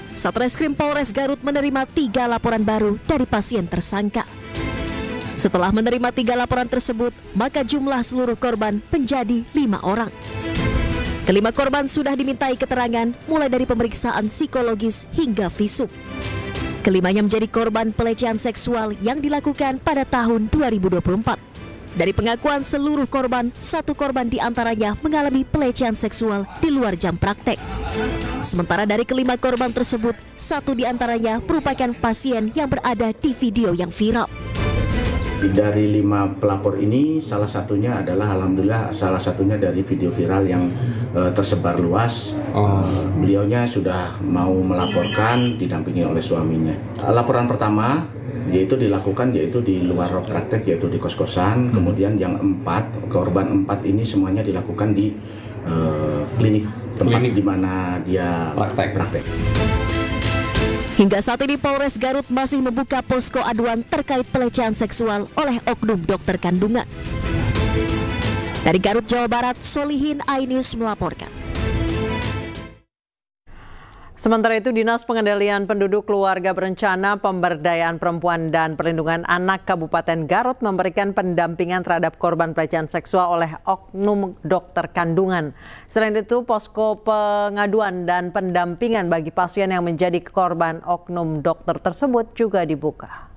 Satreskrim Polres Garut menerima 3 laporan baru dari pasien tersangka. Setelah menerima 3 laporan tersebut, maka jumlah seluruh korban menjadi 5 orang. Kelima korban sudah dimintai keterangan mulai dari pemeriksaan psikologis hingga visum. Kelimanya menjadi korban pelecehan seksual yang dilakukan pada tahun 2024. Dari pengakuan seluruh korban, 1 korban diantaranya mengalami pelecehan seksual di luar jam praktek. Sementara dari kelima korban tersebut, 1 diantaranya merupakan pasien yang berada di video yang viral. Dari 5 pelapor ini, salah satunya adalah alhamdulillah salah satunya dari video viral yang tersebar luas. Beliaunya sudah mau melaporkan didampingi oleh suaminya. Laporan pertama yaitu dilakukan yaitu di luar praktek, yaitu di kos-kosan. Kemudian yang 4 korban 4 ini semuanya dilakukan di klinik tempat di mana dia praktek. Hingga saat ini Polres Garut masih membuka posko aduan terkait pelecehan seksual oleh oknum dokter kandungan. Dari Garut, Jawa Barat, Solihin iNews melaporkan. Sementara itu, Dinas Pengendalian Penduduk Keluarga Berencana, Pemberdayaan Perempuan dan Perlindungan Anak Kabupaten Garut memberikan pendampingan terhadap korban pelecehan seksual oleh oknum dokter kandungan. Selain itu, posko pengaduan dan pendampingan bagi pasien yang menjadi korban oknum dokter tersebut juga dibuka.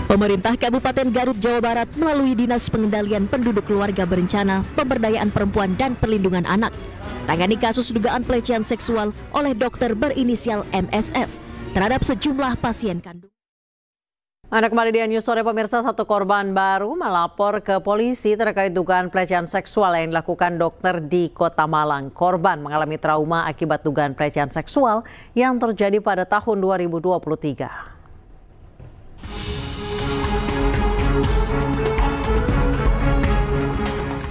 Pemerintah Kabupaten Garut, Jawa Barat melalui Dinas Pengendalian Penduduk Keluarga Berencana, Pemberdayaan Perempuan dan Perlindungan Anak tangani kasus dugaan pelecehan seksual oleh dokter berinisial MSF terhadap sejumlah pasien kandung. Anda kembali di iNews Sore, pemirsa. 1 korban baru melapor ke polisi terkait dugaan pelecehan seksual yang dilakukan dokter di Kota Malang. Korban mengalami trauma akibat dugaan pelecehan seksual yang terjadi pada tahun 2023.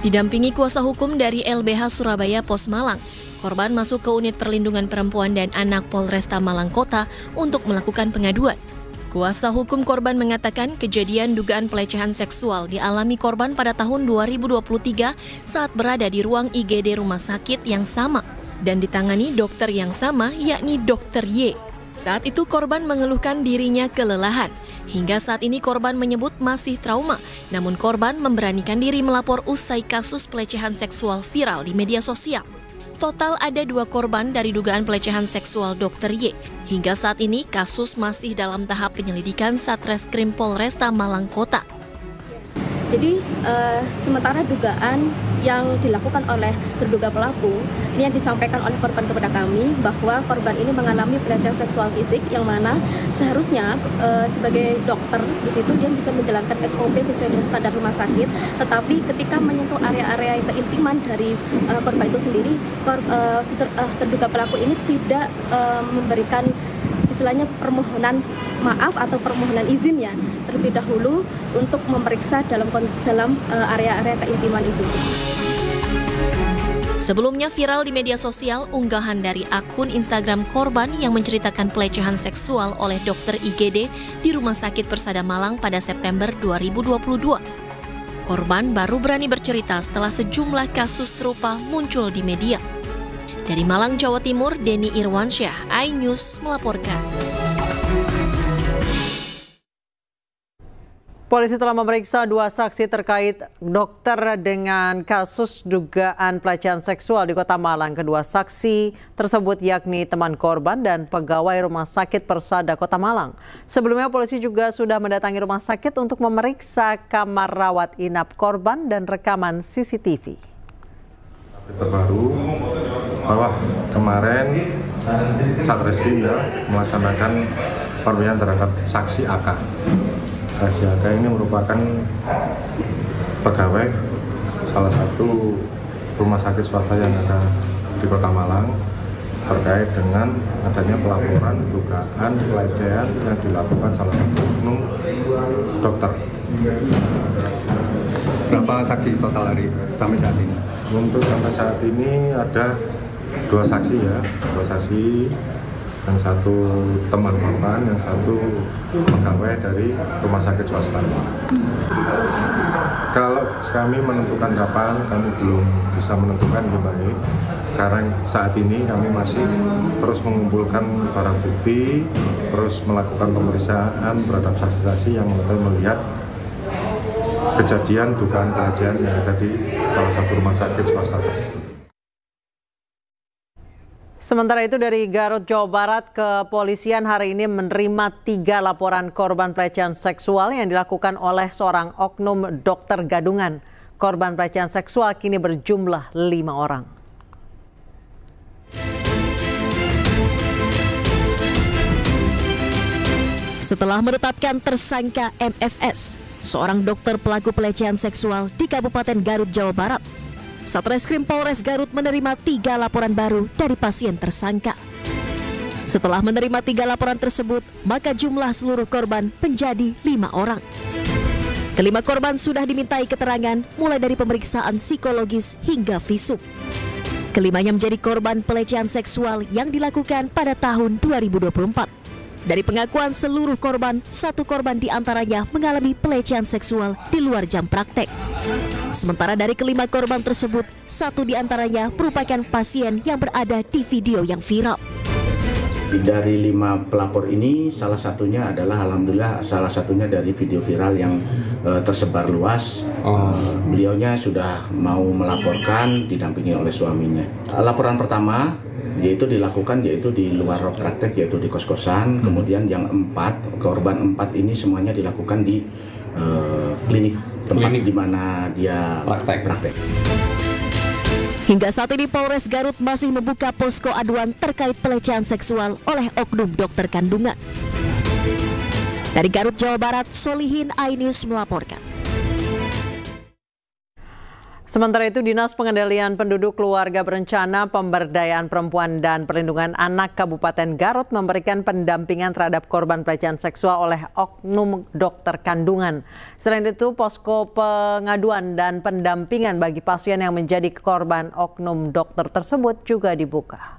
Didampingi kuasa hukum dari LBH Surabaya Pos Malang, korban masuk ke unit perlindungan perempuan dan anak Polresta Malang Kota untuk melakukan pengaduan. Kuasa hukum korban mengatakan kejadian dugaan pelecehan seksual dialami korban pada tahun 2023 saat berada di ruang IGD rumah sakit yang sama dan ditangani dokter yang sama, yakni Dr. Y. Saat itu korban mengeluhkan dirinya kelelahan. Hingga saat ini korban menyebut masih trauma, namun korban memberanikan diri melapor usai kasus pelecehan seksual viral di media sosial. Total ada 2 korban dari dugaan pelecehan seksual Dr. Y. Hingga saat ini kasus masih dalam tahap penyelidikan Satreskrim Polresta Malang Kota. Jadi sementara dugaan yang dilakukan oleh terduga pelaku ini yang disampaikan oleh korban kepada kami bahwa korban ini mengalami pelecehan seksual fisik yang mana seharusnya sebagai dokter di situ dia bisa menjalankan SOP sesuai dengan standar rumah sakit, tetapi ketika menyentuh area-area keintiman dari korban itu sendiri, terduga pelaku ini tidak memberikan istilahnya permohonan maaf atau permohonan izin ya terlebih dahulu untuk memeriksa dalam area-area keintiman itu. Sebelumnya viral di media sosial unggahan dari akun Instagram korban yang menceritakan pelecehan seksual oleh dokter IGD di Rumah Sakit Persada Malang pada September 2022. Korban baru berani bercerita setelah sejumlah kasus serupa muncul di media. Dari Malang, Jawa Timur, Denny Irwansyah, iNews melaporkan. Polisi telah memeriksa 2 saksi terkait dokter dengan kasus dugaan pelecehan seksual di Kota Malang. Kedua saksi tersebut yakni teman korban dan pegawai Rumah Sakit Persada Kota Malang. Sebelumnya polisi juga sudah mendatangi rumah sakit untuk memeriksa kamar rawat inap korban dan rekaman CCTV. Terbaru bahwa kemarin Satreskrim melaksanakan pemeriksaan terhadap saksi AK. Saksi AK ini merupakan pegawai salah satu rumah sakit swasta yang ada di Kota Malang terkait dengan adanya pelaporan dugaan pelecehan yang dilakukan salah satu oknum dokter. Berapa saksi total hari sampai saat ini? Untuk sampai saat ini ada 2 saksi ya, 2 saksi, yang satu teman korban, yang satu pegawai dari rumah sakit swasta. Kalau kami menentukan kapan, kami belum bisa menentukan gimana. Karena saat ini kami masih terus mengumpulkan barang bukti, terus melakukan pemeriksaan terhadap saksi-saksi yang melihat kejadian dugaan pelecehan yang ada di salah satu rumah sakit swasta tersebut. Sementara itu dari Garut, Jawa Barat, kepolisian hari ini menerima 3 laporan korban pelecehan seksual yang dilakukan oleh seorang oknum dokter gadungan. Korban pelecehan seksual kini berjumlah 5 orang. Setelah menetapkan tersangka MFS, seorang dokter pelaku pelecehan seksual di Kabupaten Garut, Jawa Barat, Satreskrim Polres Garut menerima 3 laporan baru dari pasien tersangka. Setelah menerima 3 laporan tersebut, maka jumlah seluruh korban menjadi 5 orang. Kelima korban sudah dimintai keterangan mulai dari pemeriksaan psikologis hingga visum. Kelimanya menjadi korban pelecehan seksual yang dilakukan pada tahun 2024. Dari pengakuan seluruh korban, 1 korban diantaranya mengalami pelecehan seksual di luar jam praktek. Sementara dari kelima korban tersebut, 1 diantaranya merupakan pasien yang berada di video yang viral. Dari 5 pelapor ini, salah satunya adalah alhamdulillah salah satunya dari video viral yang tersebar luas. Beliaunya sudah mau melaporkan didampingi oleh suaminya. Laporan pertama yaitu dilakukan yaitu di luar praktek, yaitu di kos-kosan. Kemudian yang 4 korban 4 ini semuanya dilakukan di klinik tempat di mana dia praktek. Hingga saat ini Polres Garut masih membuka posko aduan terkait pelecehan seksual oleh oknum dokter kandungan. Dari Garut, Jawa Barat, Solihin, iNews melaporkan. Sementara itu, Dinas Pengendalian Penduduk Keluarga Berencana, Pemberdayaan Perempuan dan Perlindungan Anak Kabupaten Garut memberikan pendampingan terhadap korban pelecehan seksual oleh oknum dokter kandungan. Selain itu, posko pengaduan dan pendampingan bagi pasien yang menjadi korban oknum dokter tersebut juga dibuka.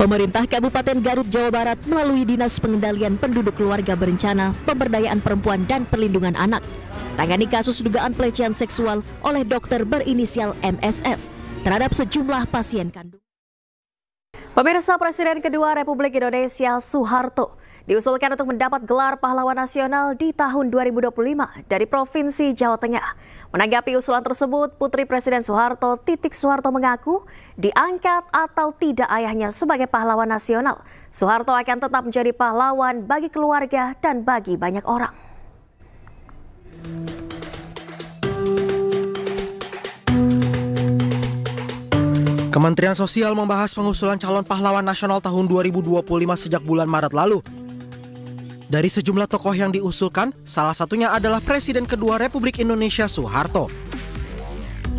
Pemerintah Kabupaten Garut, Jawa Barat melalui Dinas Pengendalian Penduduk Keluarga Berencana, Pemberdayaan Perempuan dan Perlindungan Anak tangani kasus dugaan pelecehan seksual oleh dokter berinisial MSF terhadap sejumlah pasien kandung. Pemirsa, Presiden kedua Republik Indonesia Soeharto diusulkan untuk mendapat gelar pahlawan nasional di tahun 2025 dari Provinsi Jawa Tengah. Menanggapi usulan tersebut, Putri Presiden Soeharto, Titik Soeharto mengaku diangkat atau tidak ayahnya sebagai pahlawan nasional, Soeharto akan tetap menjadi pahlawan bagi keluarga dan bagi banyak orang. Kementerian Sosial membahas pengusulan calon pahlawan nasional tahun 2025 sejak bulan Maret lalu. Dari sejumlah tokoh yang diusulkan, salah satunya adalah Presiden kedua Republik Indonesia Soeharto.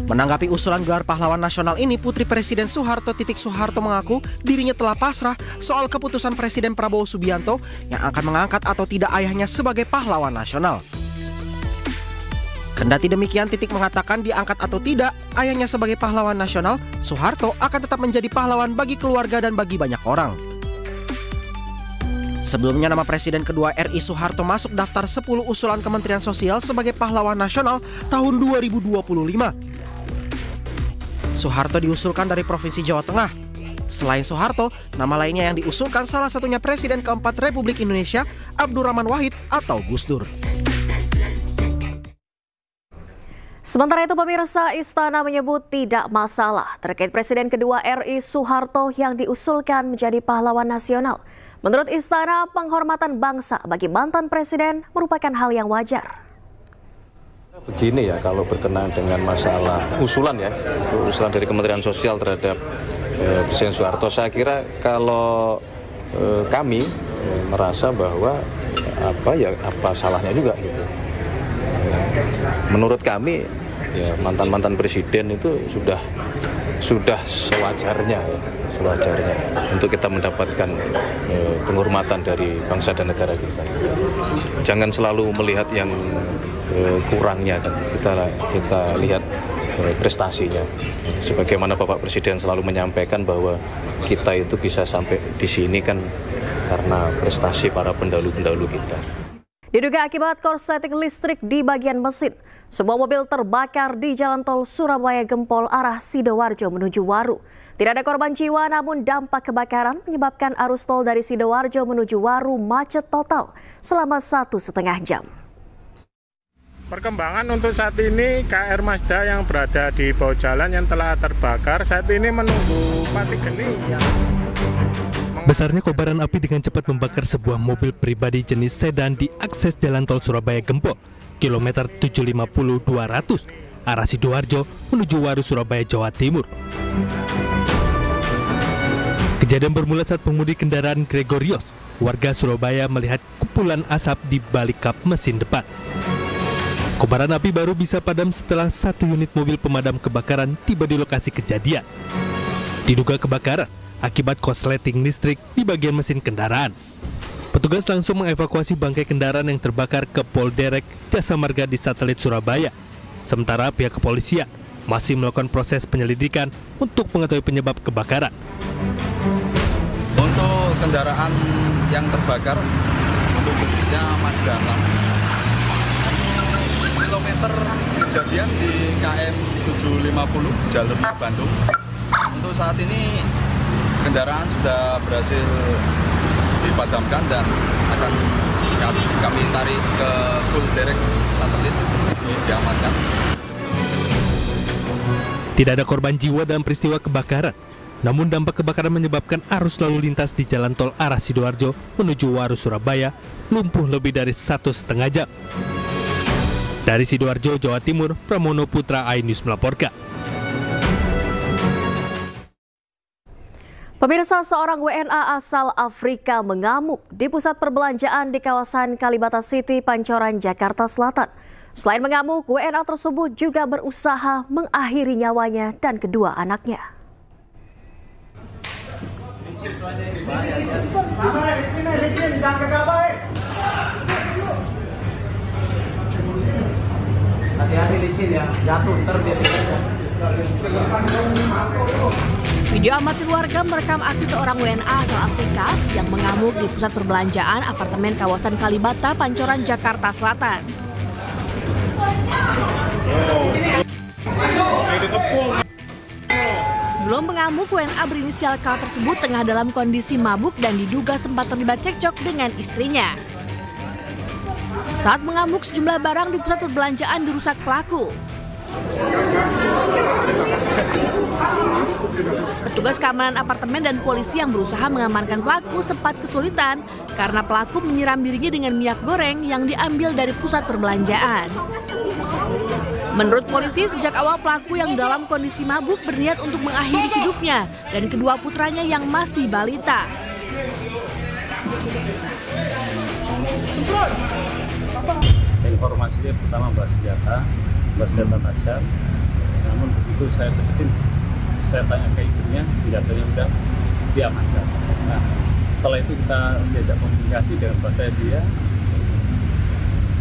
Menanggapi usulan gelar pahlawan nasional ini, Putri Presiden Soeharto, Titik Soeharto mengaku dirinya telah pasrah soal keputusan Presiden Prabowo Subianto yang akan mengangkat atau tidak ayahnya sebagai pahlawan nasional. Kendati demikian, Titik mengatakan diangkat atau tidak ayahnya sebagai pahlawan nasional, Soeharto akan tetap menjadi pahlawan bagi keluarga dan bagi banyak orang. Sebelumnya nama Presiden kedua RI Soeharto masuk daftar 10 usulan Kementerian Sosial sebagai pahlawan nasional tahun 2025. Soeharto diusulkan dari Provinsi Jawa Tengah. Selain Soeharto, nama lainnya yang diusulkan salah satunya Presiden keempat Republik Indonesia, Abdurrahman Wahid atau Gus Dur. Sementara itu, pemirsa, Istana menyebut tidak masalah terkait Presiden kedua RI Soeharto yang diusulkan menjadi pahlawan nasional. Menurut Istana, penghormatan bangsa bagi mantan presiden merupakan hal yang wajar. Begini ya, kalau berkenaan dengan masalah usulan ya, itu usulan dari Kementerian Sosial terhadap Presiden Soeharto, saya kira kalau kami merasa bahwa apa salahnya juga gitu. Menurut kami ya mantan presiden itu sudah sewajarnya untuk kita mendapatkan penghormatan dari bangsa dan negara kita. Jangan selalu melihat yang kurangnya kan, kita lihat prestasinya. Sebagaimana Bapak Presiden selalu menyampaikan bahwa kita itu bisa sampai di sini kan karena prestasi para pendahulu-pendahulu kita. Diduga akibat korsleting listrik di bagian mesin, sebuah mobil terbakar di Jalan Tol Surabaya Gempol arah Sidoarjo menuju Waru. Tidak ada korban jiwa, namun dampak kebakaran menyebabkan arus tol dari Sidoarjo menuju Waru macet total selama 1,5 jam. Perkembangan untuk saat ini, KR Mazda yang berada di bawah jalan yang telah terbakar saat ini menunggu pati geni. Besarnya kobaran api dengan cepat membakar sebuah mobil pribadi jenis sedan di akses Jalan Tol Surabaya Gempol, kilometer 750-200, arah Sidoarjo menuju Waru, Surabaya, Jawa Timur. Kejadian bermula saat pengemudi kendaraan Gregorios, warga Surabaya, melihat kepulan asap di balik kap mesin depan. Kobaran api baru bisa padam setelah 1 unit mobil pemadam kebakaran tiba di lokasi kejadian. Diduga kebakaran akibat korsleting listrik di bagian mesin kendaraan. Petugas langsung mengevakuasi bangkai kendaraan yang terbakar ke Polderek Jasa Marga di Satelit Surabaya. Sementara pihak kepolisian masih melakukan proses penyelidikan untuk mengetahui penyebab kebakaran. Untuk kendaraan yang terbakar, untuk jenisnya Mazda 6. Kilometer kejadian di KM 750 jalur Bandung. Untuk saat ini kendaraan sudah berhasil dipadamkan dan akan kami tarik ke Polderek Satelit diamankan. Tidak ada korban jiwa dalam peristiwa kebakaran. Namun dampak kebakaran menyebabkan arus lalu lintas di jalan tol arah Sidoarjo menuju Waru, Surabaya lumpuh lebih dari 1,5 jam. Dari Sidoarjo, Jawa Timur, Pramono Putra, iNews melaporkan. Pemirsa, seorang WNA asal Afrika mengamuk di pusat perbelanjaan di kawasan Kalibata City, Pancoran, Jakarta Selatan. Selain mengamuk, WNA tersebut juga berusaha mengakhiri nyawanya dan kedua anaknya. Hati-hati licin ya, jatuh ntar dia. Video amatir warga merekam aksi seorang WNA asal Afrika yang mengamuk di pusat perbelanjaan apartemen kawasan Kalibata, Pancoran, Jakarta Selatan. Sebelum mengamuk, WNA berinisial K tersebut tengah dalam kondisi mabuk dan diduga sempat terlibat cekcok dengan istrinya. Saat mengamuk, sejumlah barang di pusat perbelanjaan dirusak pelaku. Petugas keamanan apartemen dan polisi yang berusaha mengamankan pelaku sempat kesulitan karena pelaku menyiram dirinya dengan minyak goreng yang diambil dari pusat perbelanjaan. Menurut polisi, sejak awal pelaku yang dalam kondisi mabuk berniat untuk mengakhiri hidupnya dan kedua putranya yang masih balita. Informasinya pertama bersenjata tajam. Namun begitu saya deketin, saya tanya ke istrinya, senjatanya udah diamankan. Nah, setelah itu kita diajak komunikasi dengan bahasa dia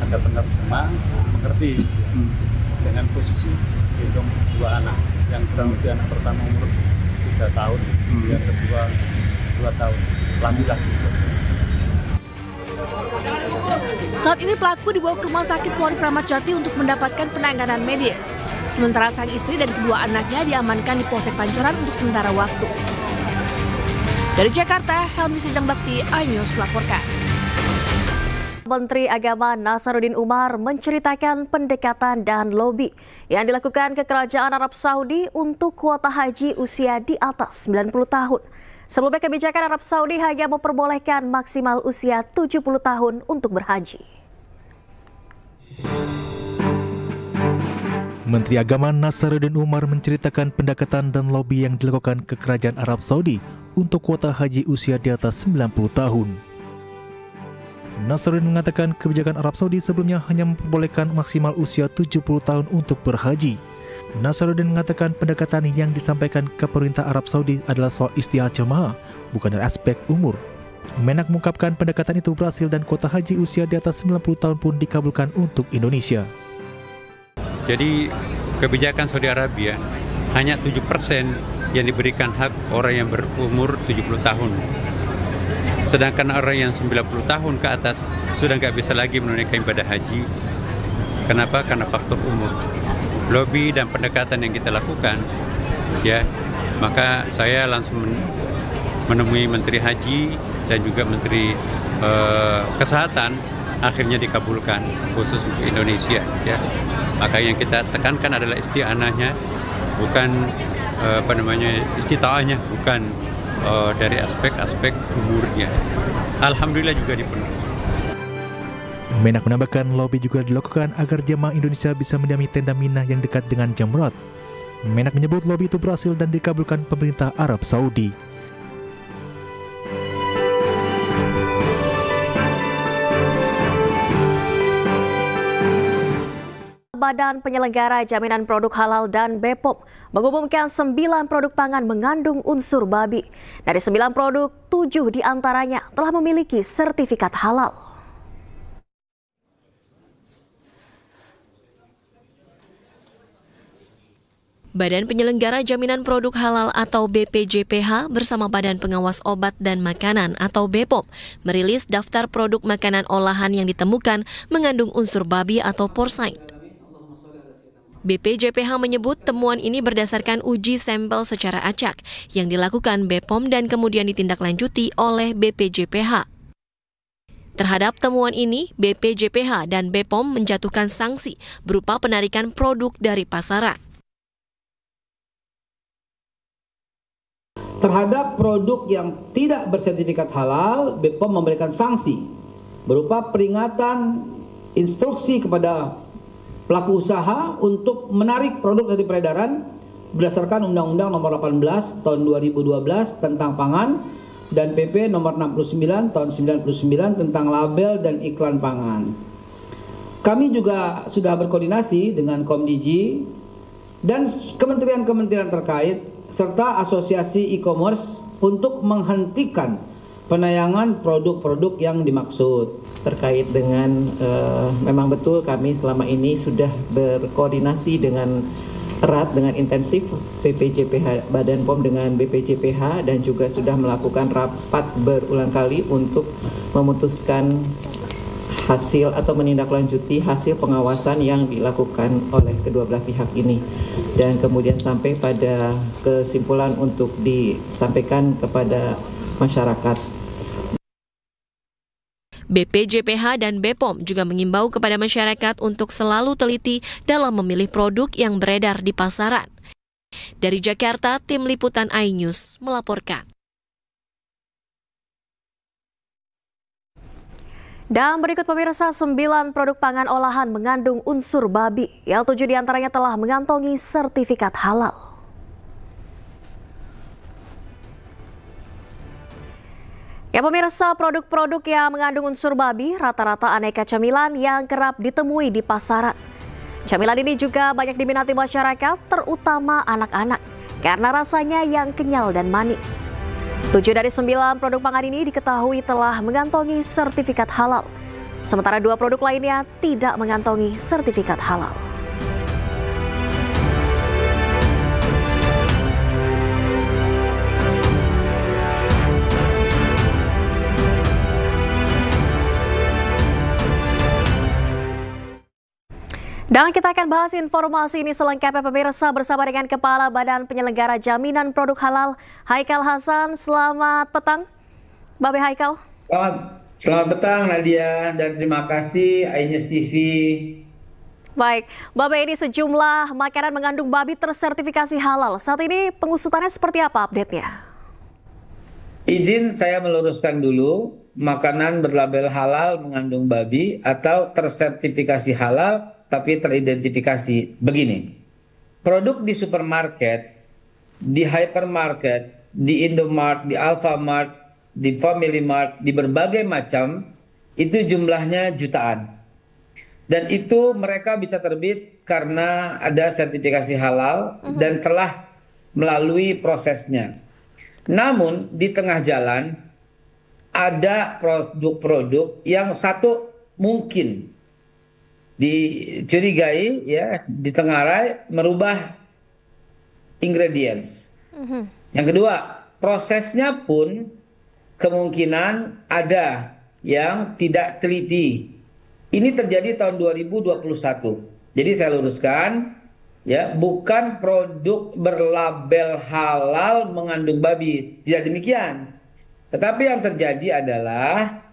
agar benar sama mengerti dengan posisi gendong dua anak, yang kurang lebih anak pertama umur 3 tahun, yang kedua 2 tahun, laki-laki. Saat ini pelaku dibawa ke Rumah Sakit Polri Kramat Jati untuk mendapatkan penanganan medis. Sementara sang istri dan kedua anaknya diamankan di Polsek Pancoran untuk sementara waktu. Dari Jakarta, Helmi Sejang Bakti, iNews melaporkan. Menteri Agama Nasaruddin Umar menceritakan pendekatan dan lobi yang dilakukan ke Kerajaan Arab Saudi untuk kuota haji usia di atas 90 tahun. Sebelumnya kebijakan Arab Saudi hanya memperbolehkan maksimal usia 70 tahun untuk berhaji. Menteri Agama Nasaruddin Umar menceritakan pendekatan dan lobi yang dilakukan ke Kerajaan Arab Saudi untuk kuota haji usia di atas 90 tahun. Nasaruddin mengatakan kebijakan Arab Saudi sebelumnya hanya memperbolehkan maksimal usia 70 tahun untuk berhaji. Nasaruddin mengatakan pendekatan yang disampaikan ke pemerintah Arab Saudi adalah soal istihad jemaah, bukan dari aspek umur. Menak mengungkapkan pendekatan itu berhasil dan kuota haji usia di atas 90 tahun pun dikabulkan untuk Indonesia. Jadi kebijakan Saudi Arabia hanya 7% yang diberikan hak orang yang berumur 70 tahun. Sedangkan orang yang 90 tahun ke atas sudah nggak bisa lagi menunaikan ibadah haji. Kenapa? Karena faktor umur. Lobi dan pendekatan yang kita lakukan, ya, maka saya langsung menemui Menteri Haji dan juga Menteri Kesehatan, akhirnya dikabulkan khusus untuk Indonesia, ya. Maka yang kita tekankan adalah isti'anahnya, bukan istita'ahnya, bukan dari aspek-aspek umurnya. Alhamdulillah juga dipenuhi. Menak menambahkan lobi juga dilakukan agar jemaah Indonesia bisa mendiami tenda Mina yang dekat dengan Jamrat. Menak menyebut lobi itu berhasil dan dikabulkan pemerintah Arab Saudi. Badan Penyelenggara Jaminan Produk Halal dan BPOM mengumumkan 9 produk pangan mengandung unsur babi. Dari 9 produk, 7 diantaranya telah memiliki sertifikat halal. Badan Penyelenggara Jaminan Produk Halal atau BPJPH bersama Badan Pengawas Obat dan Makanan atau BPOM merilis daftar produk makanan olahan yang ditemukan mengandung unsur babi atau porcine. BPJPH menyebut temuan ini berdasarkan uji sampel secara acak yang dilakukan BPOM dan kemudian ditindaklanjuti oleh BPJPH. Terhadap temuan ini, BPJPH dan BPOM menjatuhkan sanksi berupa penarikan produk dari pasaran. Terhadap produk yang tidak bersertifikat halal, BPOM memberikan sanksi berupa peringatan instruksi kepada pelaku usaha untuk menarik produk dari peredaran berdasarkan Undang-Undang Nomor 18 Tahun 2012 tentang pangan dan PP Nomor 69 Tahun 99 tentang label dan iklan pangan. Kami juga sudah berkoordinasi dengan Komdigi dan kementerian-kementerian terkait serta asosiasi e-commerce untuk menghentikan penayangan produk-produk yang dimaksud. Terkait dengan memang betul kami selama ini sudah berkoordinasi dengan erat dengan intensif BPJPH, Badan POM dengan BPJPH dan juga sudah melakukan rapat berulang kali untuk memutuskan hasil atau menindaklanjuti hasil pengawasan yang dilakukan oleh kedua belah pihak ini. dan kemudian sampai pada kesimpulan untuk disampaikan kepada masyarakat. BPJPH dan BPOM juga mengimbau kepada masyarakat untuk selalu teliti dalam memilih produk yang beredar di pasaran. Dari Jakarta, Tim Liputan iNews melaporkan. Dan berikut pemirsa, 9 produk pangan olahan mengandung unsur babi, yang 7 diantaranya telah mengantongi sertifikat halal. Ya pemirsa, produk-produk yang mengandung unsur babi rata-rata aneka camilan yang kerap ditemui di pasaran. Camilan ini juga banyak diminati masyarakat, terutama anak-anak, karena rasanya yang kenyal dan manis. 7 dari 9 produk pangan ini diketahui telah mengantongi sertifikat halal, sementara 2 produk lainnya tidak mengantongi sertifikat halal. Dan kita akan bahas informasi ini selengkapnya pemirsa bersama dengan Kepala Badan Penyelenggara Jaminan Produk Halal, Haikal Hasan. Selamat petang, Babe Haikal. Selamat petang Nadia, dan terima kasih iNews TV. Baik, Babe, ini sejumlah makanan mengandung babi tersertifikasi halal. Saat ini pengusutannya seperti apa update-nya? Izin saya meluruskan dulu, makanan berlabel halal mengandung babi atau tersertifikasi halal tapi teridentifikasi begini. Produk di supermarket, di hypermarket, di Indomart, di Alfamart, di Family Mart, di berbagai macam, itu jumlahnya jutaan. Dan itu mereka bisa terbit karena ada sertifikasi halal dan telah melalui prosesnya. Namun di tengah jalan ada produk-produk yang satu mungkin dicurigai, ya, ditengarai merubah ingredients. Yang kedua, prosesnya pun kemungkinan ada yang tidak teliti. Ini terjadi tahun 2021. Jadi saya luruskan, ya, bukan produk berlabel halal mengandung babi, tidak demikian. Tetapi yang terjadi adalah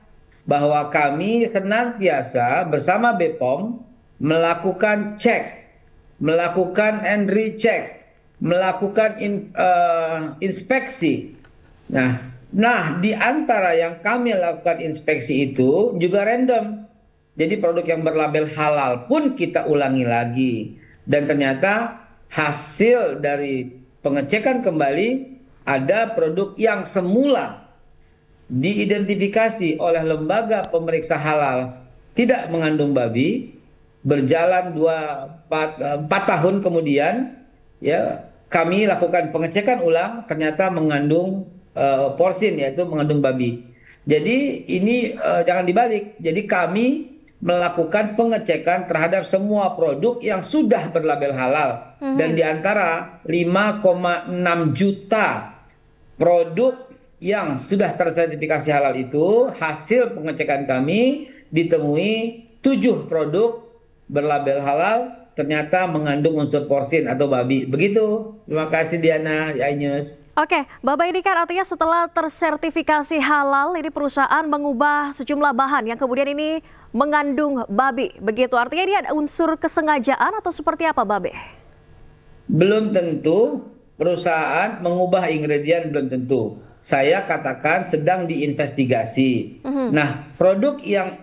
bahwa kami senantiasa bersama BPOM melakukan cek, melakukan and recheck, melakukan inspeksi. Nah, di antara yang kami lakukan inspeksi itu juga random. Jadi produk yang berlabel halal pun kita ulangi lagi. Dan ternyata hasil dari pengecekan kembali ada produk yang semula diidentifikasi oleh lembaga pemeriksa halal tidak mengandung babi, berjalan 4 tahun kemudian, ya, kami lakukan pengecekan ulang, ternyata mengandung porsin, yaitu mengandung babi. Jadi ini jangan dibalik. Jadi kami melakukan pengecekan terhadap semua produk yang sudah berlabel halal, dan di antara 5,6 juta produk yang sudah tersertifikasi halal itu, hasil pengecekan kami ditemui 7 produk berlabel halal ternyata mengandung unsur porsin atau babi. Begitu. Terima kasih Diana di iNews. Oke, Bapak, ini kan artinya setelah tersertifikasi halal, ini perusahaan mengubah sejumlah bahan yang kemudian ini mengandung babi. Begitu, artinya ini ada unsur kesengajaan atau seperti apa, Babe? Belum tentu perusahaan mengubah ingredient, belum tentu. Saya katakan sedang diinvestigasi. Nah, produk yang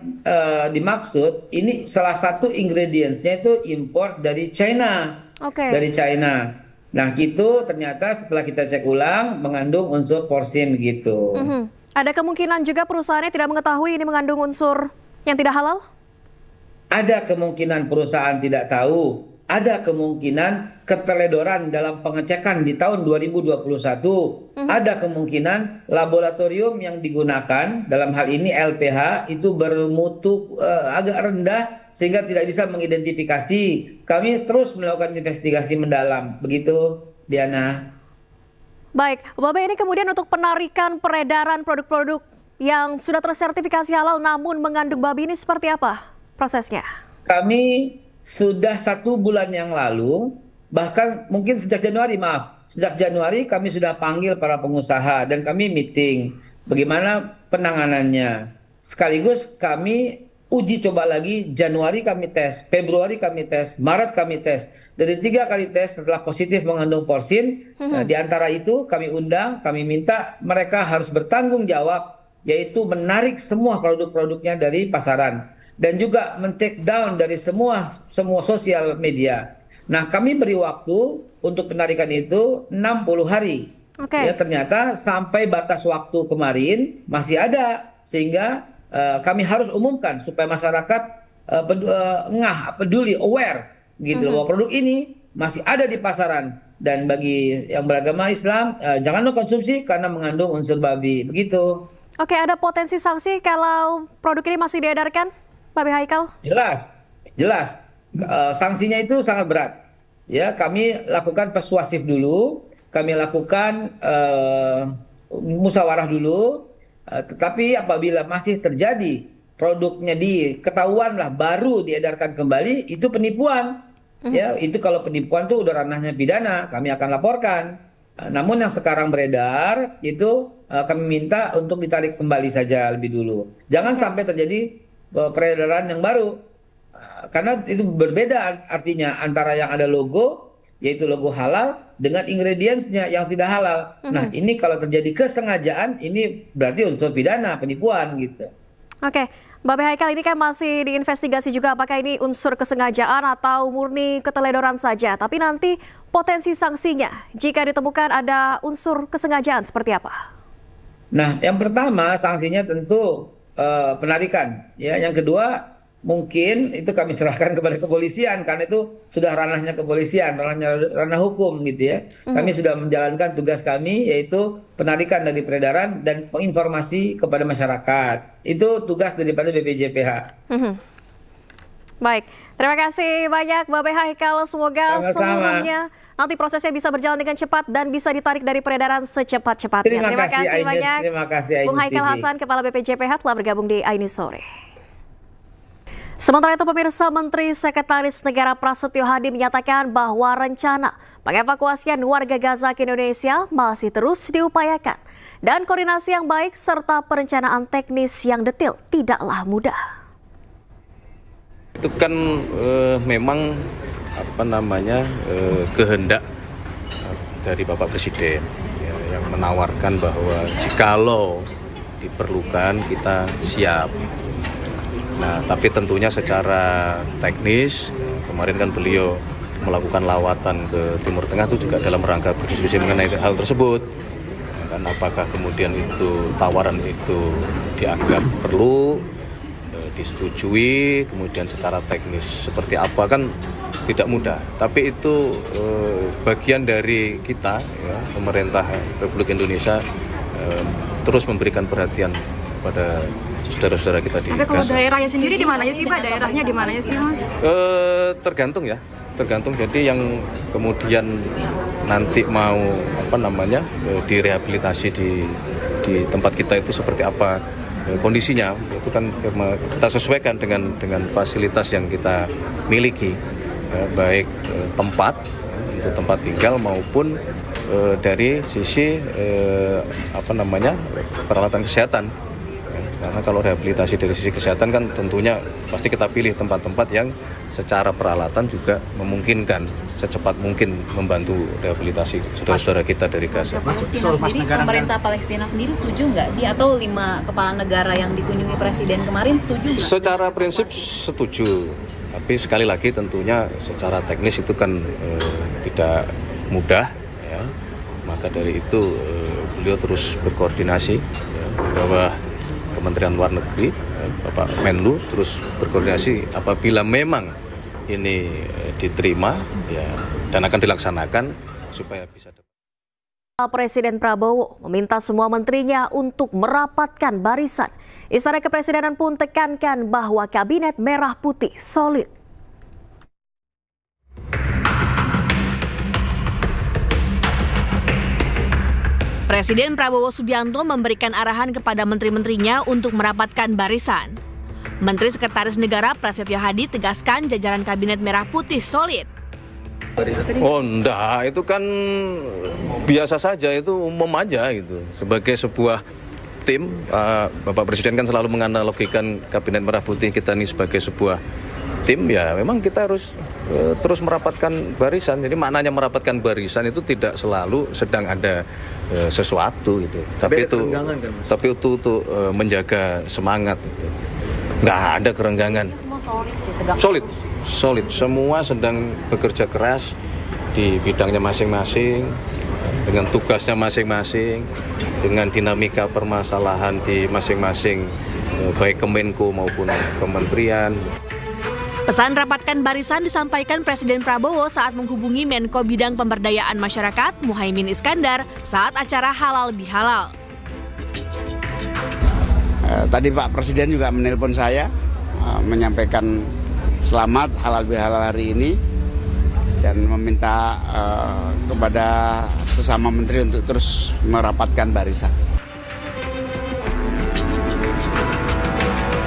dimaksud ini salah satu ingredientsnya itu import dari China. Dari China. Nah, itu ternyata setelah kita cek ulang mengandung unsur porsin gitu. Ada kemungkinan juga perusahaannya tidak mengetahui ini mengandung unsur yang tidak halal? Ada kemungkinan perusahaan tidak tahu. Ada kemungkinan keteledoran dalam pengecekan di tahun 2021. Ada kemungkinan laboratorium yang digunakan, dalam hal ini LPH, itu bermutu agak rendah sehingga tidak bisa mengidentifikasi. Kami terus melakukan investigasi mendalam. Begitu, Diana. Baik, Bapak, ini kemudian untuk penarikan peredaran produk-produk yang sudah tersertifikasi halal namun mengandung babi ini seperti apa prosesnya? Kami sudah 1 bulan yang lalu Bahkan mungkin sejak Januari kami sudah panggil para pengusaha dan kami meeting bagaimana penanganannya. Sekaligus kami uji coba lagi, Januari kami tes, Februari kami tes, Maret kami tes. Dari 3 kali tes setelah positif mengandung porsin, di antara itu kami undang, kami minta mereka harus bertanggung jawab, yaitu menarik semua produk-produknya dari pasaran dan juga men-take down dari semua sosial media. Nah, kami beri waktu untuk penarikan itu 60 hari. Ya, ternyata sampai batas waktu kemarin masih ada, sehingga kami harus umumkan supaya masyarakat peduli, aware gitu bahwa produk ini masih ada di pasaran. Dan bagi yang beragama Islam, jangan konsumsi karena mengandung unsur babi, begitu. Oke, ada potensi sanksi kalau produk ini masih diedarkan, Pak B. Haikal? Jelas. Sanksinya itu sangat berat. Ya, kami lakukan persuasif dulu, kami lakukan musyawarah dulu. Tetapi apabila masih terjadi produknya ketahuan baru diedarkan kembali, itu penipuan. Ya, itu kalau penipuan tuh udah ranahnya pidana, kami akan laporkan. Namun yang sekarang beredar itu kami minta untuk ditarik kembali saja lebih dulu. Jangan sampai terjadi peredaran yang baru. Karena itu berbeda artinya antara yang ada logo, yaitu logo halal, dengan ingredientsnya yang tidak halal. Nah, ini kalau terjadi kesengajaan, ini berarti unsur pidana, penipuan gitu. Oke, Mbak B. Haikal, ini kan masih diinvestigasi juga apakah ini unsur kesengajaan atau murni keteledoran saja. Tapi nanti potensi sanksinya jika ditemukan ada unsur kesengajaan seperti apa? Nah, yang pertama sanksinya tentu penarikan. Ya, yang kedua mungkin itu kami serahkan kepada kepolisian karena itu sudah ranahnya kepolisian, ranah hukum gitu ya. Kami sudah menjalankan tugas kami yaitu penarikan dari peredaran dan penginformasi kepada masyarakat. Itu tugas daripada BPJPH. Baik, terima kasih banyak Mbak B. Haikal. Semoga seluruhnya nanti prosesnya bisa berjalan dengan cepat dan bisa ditarik dari peredaran secepat-cepatnya. Terima kasih banyak. Terima kasih Bung Haikal Hasan, Kepala BPJPH telah bergabung di iNews Sore. Sementara itu pemirsa, Menteri Sekretaris Negara Prasetyo Hadi menyatakan bahwa rencana pengevakuasian warga Gaza ke Indonesia masih terus diupayakan dan koordinasi yang baik serta perencanaan teknis yang detail tidaklah mudah. Itu kan memang kehendak dari Bapak Presiden yang menawarkan bahwa jikalau diperlukan kita siap. Nah, tapi tentunya secara teknis, kemarin kan beliau melakukan lawatan ke Timur Tengah itu juga dalam rangka berdiskusi mengenai hal tersebut. Dan apakah kemudian itu tawaran itu dianggap perlu, disetujui, kemudian secara teknis seperti apa kan tidak mudah. Tapi itu bagian dari kita, ya, pemerintah Republik Indonesia terus memberikan perhatian pada saudara-saudara kita di Gaza. Tapi kalau daerahnya sendiri di mana ya sih Pak? Daerahnya di mana ya sih Mas? Tergantung ya, tergantung. Jadi yang kemudian nanti mau direhabilitasi di tempat kita itu seperti apa kondisinya, itu kan kita sesuaikan dengan fasilitas yang kita miliki, baik tempat untuk tempat tinggal maupun dari sisi peralatan kesehatan. Karena kalau rehabilitasi dari sisi kesehatan kan tentunya pasti kita pilih tempat-tempat yang secara peralatan juga memungkinkan secepat mungkin membantu rehabilitasi saudara-saudara kita dari Gaza. Pemerintah Palestina sendiri setuju nggak sih? Atau 5 kepala negara yang dikunjungi Presiden kemarin setuju nggak? Secara prinsip setuju, tapi sekali lagi tentunya secara teknis itu kan tidak mudah, ya. Maka dari itu beliau terus berkoordinasi bahwa Kementerian Luar Negeri, Bapak Menlu terus berkoordinasi apabila memang ini diterima ya, dan akan dilaksanakan supaya bisa. Presiden Prabowo meminta semua menterinya untuk merapatkan barisan. Istana Kepresidenan pun tekankan bahwa kabinet merah putih solid. Presiden Prabowo Subianto memberikan arahan kepada menteri-menterinya untuk merapatkan barisan. Menteri Sekretaris Negara Prasetyo Hadi tegaskan jajaran kabinet merah putih solid. Oh enggak, itu kan biasa saja, itu umum aja gitu. Sebagai sebuah tim, Bapak Presiden kan selalu menganalogikan Kabinet Merah Putih kita ini sebagai sebuah tim, ya memang kita harus terus merapatkan barisan. Jadi maknanya merapatkan barisan itu tidak selalu sedang ada sesuatu gitu. Tapi itu untuk menjaga semangat gitu. Nggak ada kerenggangan. Solid. Semua sedang bekerja keras di bidangnya masing-masing, dengan tugasnya masing-masing, dengan dinamika permasalahan di masing-masing, baik Kemenko maupun kementerian. Pesan rapatkan barisan disampaikan Presiden Prabowo saat menghubungi Menko Bidang Pemberdayaan Masyarakat Muhaimin Iskandar saat acara Halal Bihalal. Tadi Pak Presiden juga menelpon saya, menyampaikan selamat Halal Bihalal hari ini dan meminta kepada sesama menteri untuk terus merapatkan barisan.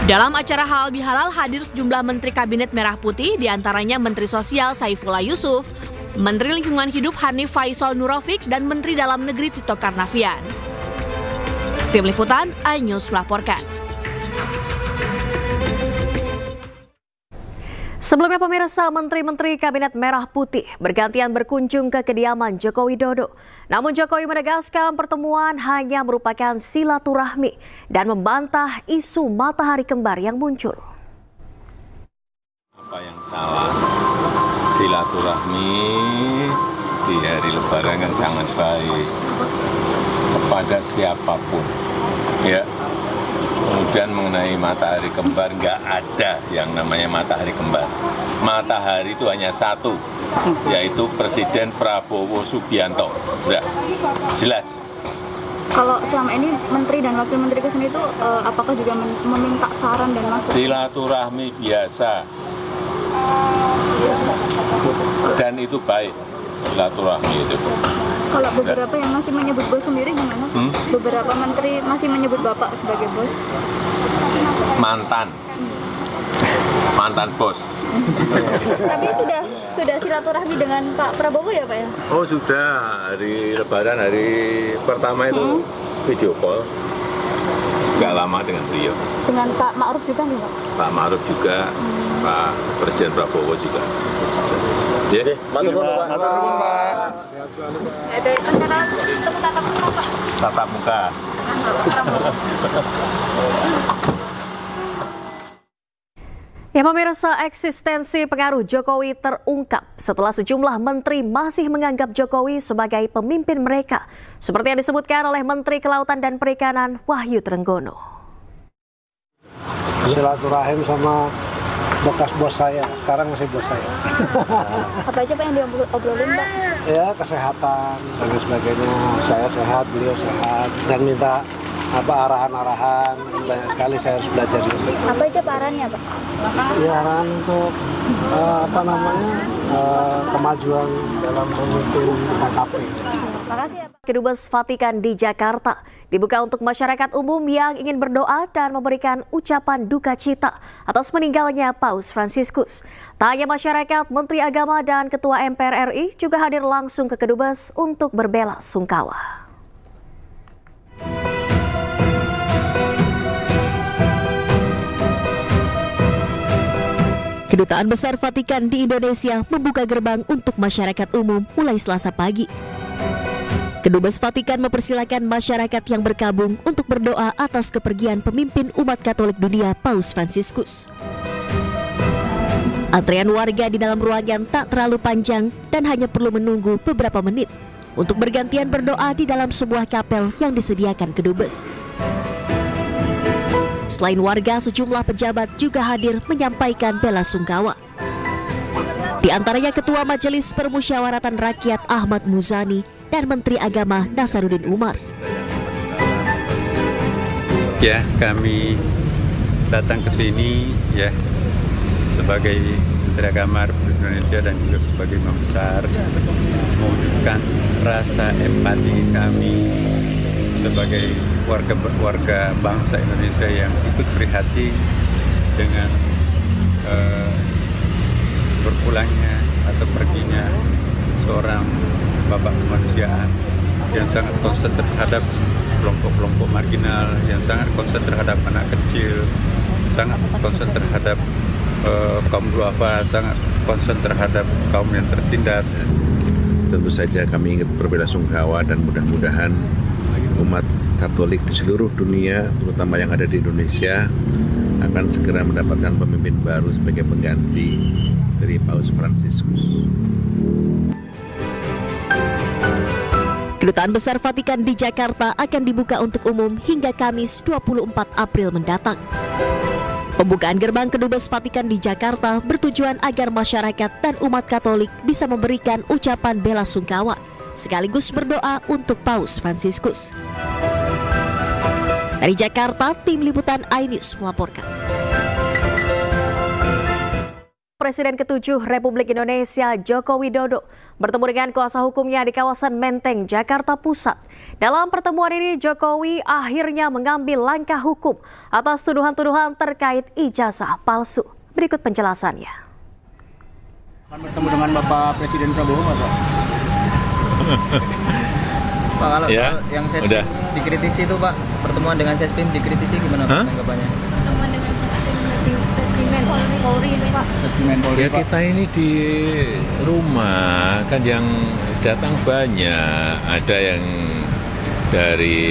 Dalam acara Halal Bihalal hadir sejumlah Menteri Kabinet Merah Putih, diantaranya Menteri Sosial Saifullah Yusuf, Menteri Lingkungan Hidup Hanif Faisal Nurofik, dan Menteri Dalam Negeri Tito Karnavian. Tim Liputan, iNews melaporkan. Sebelumnya pemirsa, Menteri-Menteri Kabinet Merah Putih bergantian berkunjung ke kediaman Joko Widodo. Namun Jokowi menegaskan pertemuan hanya merupakan silaturahmi dan membantah isu matahari kembar yang muncul. Apa yang salah? Silaturahmi di hari Lebaran kan sangat baik kepada siapapun. Ya. Kemudian mengenai matahari kembar, nggak ada yang namanya matahari kembar. Matahari itu hanya satu, yaitu Presiden Prabowo Subianto. Udah, jelas. Kalau selama ini Menteri dan Wakil Menteri ke sini itu apakah juga meminta saran dan masukan? Silaturahmi biasa. Dan itu baik. Silaturahmi itu. Kalau beberapa yang masih menyebut bos sendiri gimana? Beberapa menteri masih menyebut Bapak sebagai bos. Mantan bos. Tapi sudah silaturahmi dengan Pak Prabowo ya Pak ya? Oh sudah, hari Lebaran hari pertama itu video call. Gak lama dengan beliau. Dengan Pak Ma'ruf juga nih Pak? Pak Ma'ruf juga, Pak Presiden Prabowo juga. Ya deh, matur nuwun Pak. Ada rencana untuk tatap muka Pak? Tatap muka. Ya pemirsa, eksistensi pengaruh Jokowi terungkap setelah sejumlah menteri masih menganggap Jokowi sebagai pemimpin mereka, seperti yang disebutkan oleh Menteri Kelautan dan Perikanan Wahyu Trenggono. Silaturahim sama bekas bos saya, sekarang masih bos saya. Apa aja Pak yang diobrolin Pak? Ya kesehatan dan sebagainya, saya sehat, beliau sehat, dan minta arahan-arahan, banyak sekali saya harus belajar juga. Apa aja Pak arahannya Pak? Ya arahan untuk kemajuan dalam memimpin KKP. Makasih ya Pak. Kedubes Vatikan di Jakarta dibuka untuk masyarakat umum yang ingin berdoa dan memberikan ucapan duka cita atas meninggalnya Paus Fransiskus. Tak hanya masyarakat, Menteri Agama dan Ketua MPR RI juga hadir langsung ke Kedubes untuk berbela sungkawa. Kedutaan Besar Vatikan di Indonesia membuka gerbang untuk masyarakat umum mulai Selasa pagi. Kedubes Vatikan mempersilakan masyarakat yang berkabung untuk berdoa atas kepergian pemimpin umat Katolik dunia Paus Fransiskus. Antrean warga di dalam ruangan tak terlalu panjang dan hanya perlu menunggu beberapa menit untuk bergantian berdoa di dalam sebuah kapel yang disediakan Kedubes. Selain warga, sejumlah pejabat juga hadir menyampaikan bela sungkawa. Di antaranya Ketua Majelis Permusyawaratan Rakyat Ahmad Muzani dan Menteri Agama Nasaruddin Umar. Ya, kami datang ke sini ya sebagai Menteri Agama Republik Indonesia dan juga sebagai imam besar mewujudkan rasa empati kami sebagai warga bangsa Indonesia yang ikut prihatin dengan berpulangnya atau perginya sangat concern terhadap kelompok-kelompok marginal, yang sangat concern terhadap anak kecil, sangat concern terhadap kaum duafa, sangat concern terhadap kaum yang tertindas. Tentu saja kami ingin berbelasungkawa dan mudah-mudahan umat Katolik di seluruh dunia, terutama yang ada di Indonesia, akan segera mendapatkan pemimpin baru sebagai pengganti dari Paus Fransiskus. Kedutaan Besar Vatikan di Jakarta akan dibuka untuk umum hingga Kamis 24 April mendatang. Pembukaan gerbang Kedubes Vatikan di Jakarta bertujuan agar masyarakat dan umat Katolik bisa memberikan ucapan bela sungkawa sekaligus berdoa untuk Paus Fransiskus. Dari Jakarta, tim liputan iNews melaporkan. Presiden ke-7 Republik Indonesia Joko Widodo bertemu dengan kuasa hukumnya di kawasan Menteng, Jakarta Pusat. Dalam pertemuan ini, Jokowi akhirnya mengambil langkah hukum atas tuduhan-tuduhan terkait ijazah palsu. Berikut penjelasannya. Akan bertemu dengan Bapak Presiden Prabowo, Pak? Pak, kalau ya, yang Sespim dikritisi itu, Pak, pertemuan dengan Sespim dikritisi gimana Pak tanggapannya? Pertemuan dengan Sespim Polri, Pak. Ya, kita ini di rumah kan yang datang banyak, ada yang dari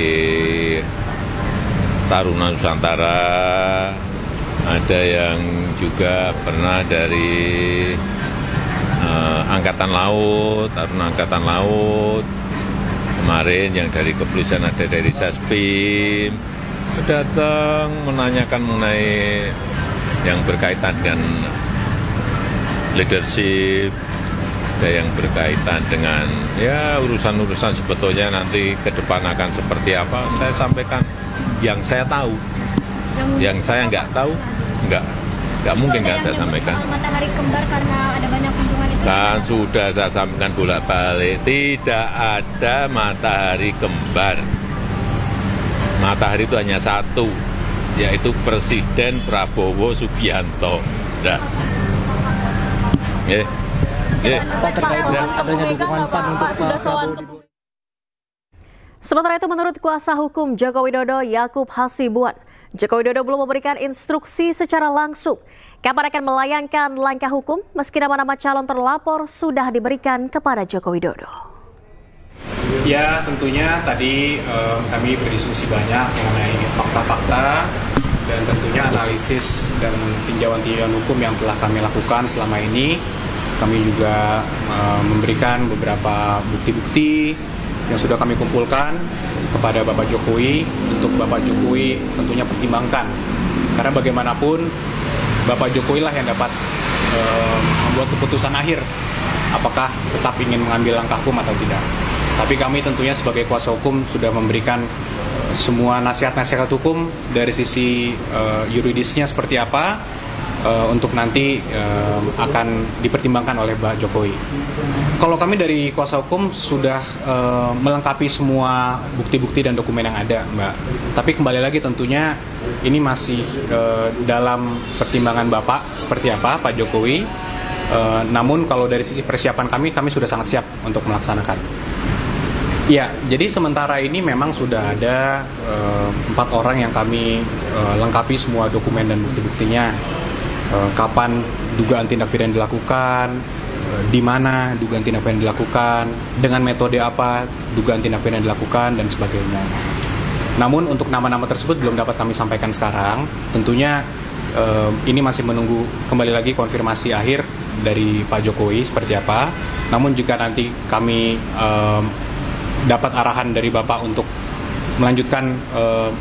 Taruna Nusantara, ada yang juga pernah dari Angkatan Laut, Taruna Angkatan Laut. Kemarin yang dari kepolisian ada dari Sespim, datang menanyakan mengenai yang berkaitan dengan leadership, ada yang berkaitan dengan ya urusan-urusan sebetulnya nanti ke depan akan seperti apa. Saya sampaikan yang saya tahu, yang saya nggak tahu nggak mungkin nggak saya sampaikan. Matahari kembar karena ada banyak kunjungan itu. Kan sudah saya sampaikan bolak-balik, tidak ada matahari kembar. Matahari itu hanya satu, yaitu Presiden Prabowo Subianto. Dah. Sementara itu, menurut kuasa hukum Joko Widodo Yakub Hasibuan, Joko Widodo belum memberikan instruksi secara langsung kapan akan melayangkan langkah hukum meski nama-nama calon terlapor sudah diberikan kepada Joko Widodo. Ya, tentunya tadi kami berdiskusi banyak mengenai fakta-fakta dan tentunya analisis dan tinjauan-tinjauan hukum yang telah kami lakukan selama ini. Kami juga memberikan beberapa bukti-bukti yang sudah kami kumpulkan kepada Bapak Jokowi untuk Bapak Jokowi tentunya pertimbangkan. Karena bagaimanapun Bapak Jokowi lah yang dapat membuat keputusan akhir apakah tetap ingin mengambil langkah hukum atau tidak. Tapi kami tentunya sebagai kuasa hukum sudah memberikan semua nasihat-nasihat hukum dari sisi yuridisnya seperti apa untuk nanti akan dipertimbangkan oleh Pak Jokowi. Kalau kami dari kuasa hukum sudah melengkapi semua bukti-bukti dan dokumen yang ada, Mbak. Tapi kembali lagi tentunya ini masih dalam pertimbangan Bapak seperti apa, Pak Jokowi. Namun kalau dari sisi persiapan kami sudah sangat siap untuk melaksanakan. Ya, jadi sementara ini memang sudah ada 4 orang yang kami lengkapi semua dokumen dan bukti-buktinya. Kapan dugaan tindak pidana dilakukan, di mana dugaan tindak pidana dilakukan, dengan metode apa dugaan tindak pidana dilakukan, dan sebagainya. Namun untuk nama-nama tersebut belum dapat kami sampaikan sekarang. Tentunya ini masih menunggu kembali lagi konfirmasi akhir dari Pak Jokowi seperti apa. Namun jika nanti kami dapat arahan dari Bapak untuk melanjutkan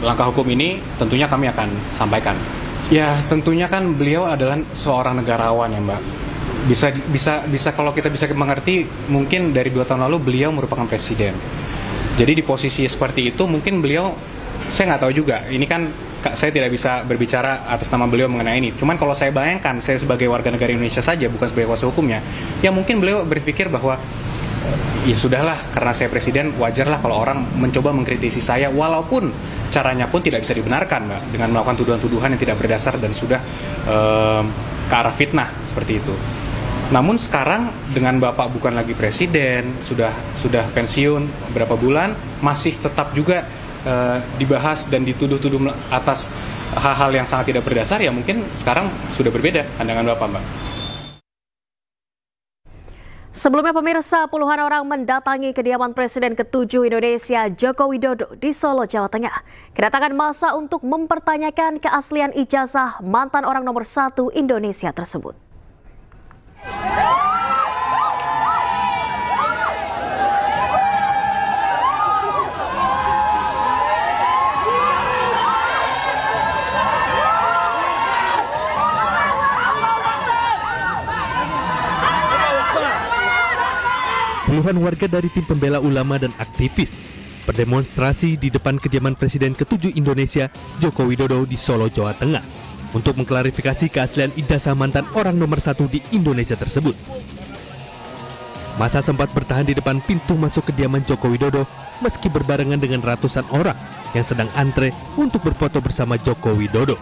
langkah hukum ini, tentunya kami akan sampaikan. Ya, tentunya kan beliau adalah seorang negarawan ya, Mbak. Bisa kalau kita bisa mengerti, mungkin dari 2 tahun lalu beliau merupakan presiden. Jadi di posisi seperti itu mungkin beliau, saya nggak tahu juga. Ini kan saya tidak bisa berbicara atas nama beliau mengenai ini. Cuman kalau saya bayangkan, saya sebagai warga negara Indonesia saja, bukan sebagai kuasa hukumnya, ya mungkin beliau berpikir bahwa ya sudahlah, karena saya presiden, wajarlah kalau orang mencoba mengkritisi saya, walaupun caranya pun tidak bisa dibenarkan, Mbak, dengan melakukan tuduhan-tuduhan yang tidak berdasar dan sudah ke arah fitnah seperti itu. Namun sekarang dengan Bapak bukan lagi presiden, sudah pensiun berapa bulan, masih tetap juga dibahas dan dituduh-tuduh atas hal-hal yang sangat tidak berdasar, ya mungkin sekarang sudah berbeda pandangan Bapak, Mbak. Sebelumnya pemirsa, puluhan orang mendatangi kediaman Presiden ke-7 Indonesia Joko Widodo di Solo, Jawa Tengah. Kedatangan massa untuk mempertanyakan keaslian ijazah mantan orang nomor 1 Indonesia tersebut. Puluhan warga dari tim pembela ulama dan aktivis berdemonstrasi di depan kediaman Presiden ke-7 Indonesia Joko Widodo di Solo, Jawa Tengah untuk mengklarifikasi keaslian ijazah mantan orang nomor 1 di Indonesia tersebut. Massa sempat bertahan di depan pintu masuk kediaman Joko Widodo meski berbarengan dengan ratusan orang yang sedang antre untuk berfoto bersama Joko Widodo.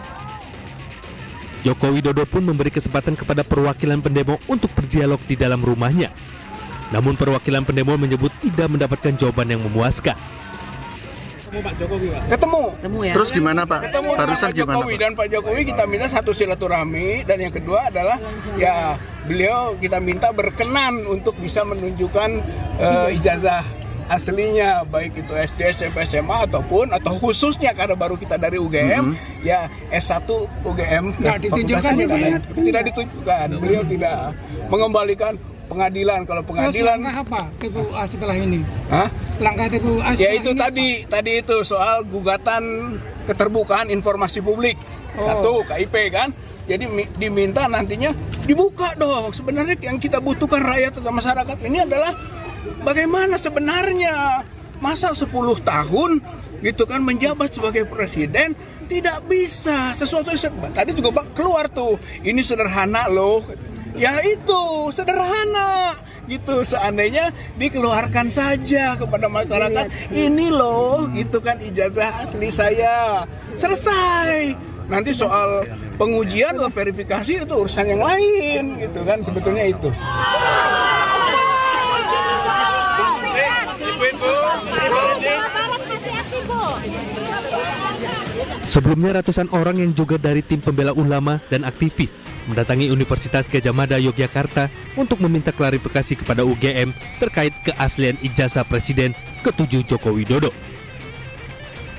Joko Widodo pun memberi kesempatan kepada perwakilan pendemo untuk berdialog di dalam rumahnya. Namun perwakilan pendemo menyebut tidak mendapatkan jawaban yang memuaskan. Pak Jokowi, Pak. Ketemu ya? Terus gimana Pak? Ketemu Barusan Pak Jokowi gimana, dan Pak Jokowi kita minta satu silaturahmi, dan yang kedua adalah ya beliau kita minta berkenan untuk bisa menunjukkan ijazah aslinya, baik itu SD, SMP, SMA atau khususnya karena baru kita dari UGM, ya S1 UGM. Nah, ditunjukkan tidak ditunjukkan. Beliau tidak mengembalikan pengadilan. Kalau pengadilan langkah apa TPUA setelah ini? Hah? Langkah TPUA ya itu tadi itu soal gugatan keterbukaan informasi publik. Satu KIP kan. Jadi diminta nantinya dibuka dong. Sebenarnya yang kita butuhkan rakyat atau masyarakat ini adalah bagaimana sebenarnya masa 10 tahun gitu kan menjabat sebagai presiden tidak bisa sesuatu tadi juga keluar tuh ini sederhana loh. Ya itu sederhana gitu, seandainya dikeluarkan saja kepada masyarakat ini loh gitu kan ijazah asli saya, selesai. Nanti soal pengujian atau verifikasi itu urusan yang lain gitu kan, sebetulnya itu. Sebelumnya ratusan orang yang juga dari tim pembela ulama dan aktivis mendatangi Universitas Gadjah Mada Yogyakarta untuk meminta klarifikasi kepada UGM terkait keaslian ijazah Presiden ke-7 Joko Widodo.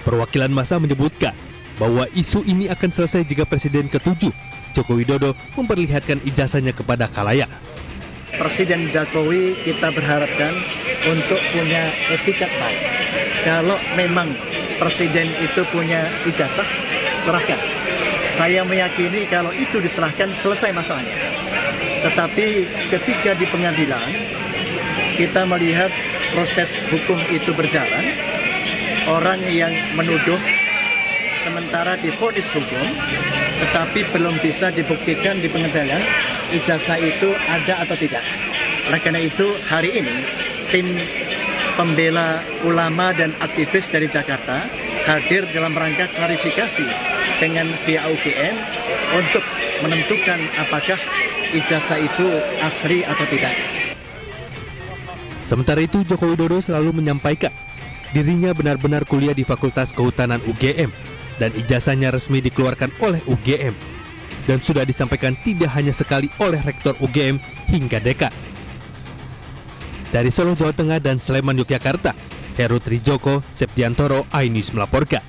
Perwakilan massa menyebutkan bahwa isu ini akan selesai jika Presiden ke-7 Joko Widodo memperlihatkan ijazahnya kepada khalayak. Presiden Jokowi kita berharapkan untuk punya etikat baik. Kalau memang Presiden itu punya ijazah, serahkan. Saya meyakini kalau itu diserahkan selesai masalahnya. Tetapi ketika di pengadilan kita melihat proses hukum itu berjalan, orang yang menuduh sementara divonis hukum, tetapi belum bisa dibuktikan di pengadilan ijazah itu ada atau tidak. Oleh karena itu hari ini tim pembela ulama dan aktivis dari Jakarta hadir dalam rangka klarifikasi dengan pihak UGM untuk menentukan apakah ijazah itu asli atau tidak. Sementara itu Joko Widodo selalu menyampaikan dirinya benar-benar kuliah di Fakultas Kehutanan UGM dan ijazahnya resmi dikeluarkan oleh UGM dan sudah disampaikan tidak hanya sekali oleh Rektor UGM hingga dekan. Dari Solo, Jawa Tengah dan Sleman, Yogyakarta, Heru Trijoko, Septiantoro, iNews melaporkan.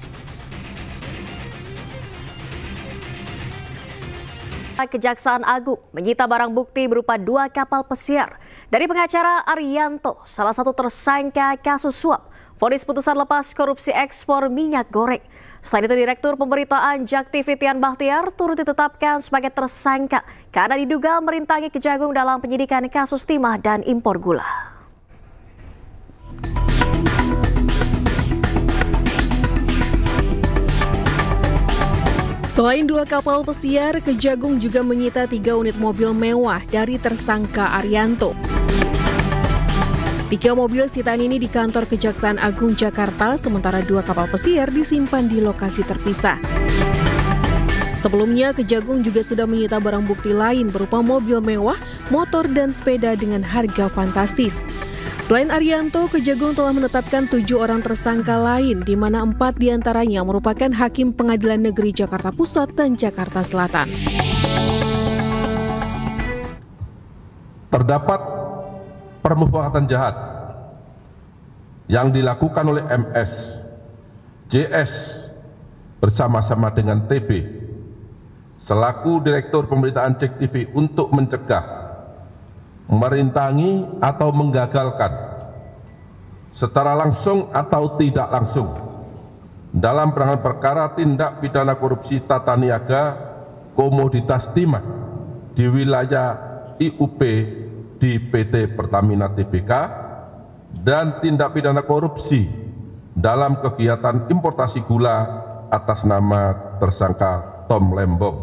Kejaksaan Agung menyita barang bukti berupa 2 kapal pesiar dari pengacara Arianto, salah satu tersangka kasus suap vonis putusan lepas korupsi ekspor minyak goreng. Selain itu, Direktur Pemberitaan Jakti Fitian Bahtiar turut ditetapkan sebagai tersangka karena diduga merintangi Kejagung dalam penyidikan kasus timah dan impor gula. Selain 2 kapal pesiar, Kejagung juga menyita 3 unit mobil mewah dari tersangka Arianto. 3 mobil sitaan ini di kantor Kejaksaan Agung Jakarta, sementara 2 kapal pesiar disimpan di lokasi terpisah. Sebelumnya, Kejagung juga sudah menyita barang bukti lain berupa mobil mewah, motor, dan sepeda dengan harga fantastis. Selain Arianto, Kejagung telah menetapkan 7 orang tersangka lain, di mana 4 diantaranya merupakan Hakim Pengadilan Negeri Jakarta Pusat dan Jakarta Selatan. Terdapat permufakatan jahat yang dilakukan oleh MS, JS bersama-sama dengan TB selaku Direktur Pemberitaan JEK TV untuk mencegah, merintangi atau menggagalkan secara langsung atau tidak langsung dalam penanganan perkara tindak pidana korupsi tata niaga komoditas timah di wilayah IUP di PT Pertamina Tbk dan tindak pidana korupsi dalam kegiatan importasi gula atas nama tersangka Tom Lembong,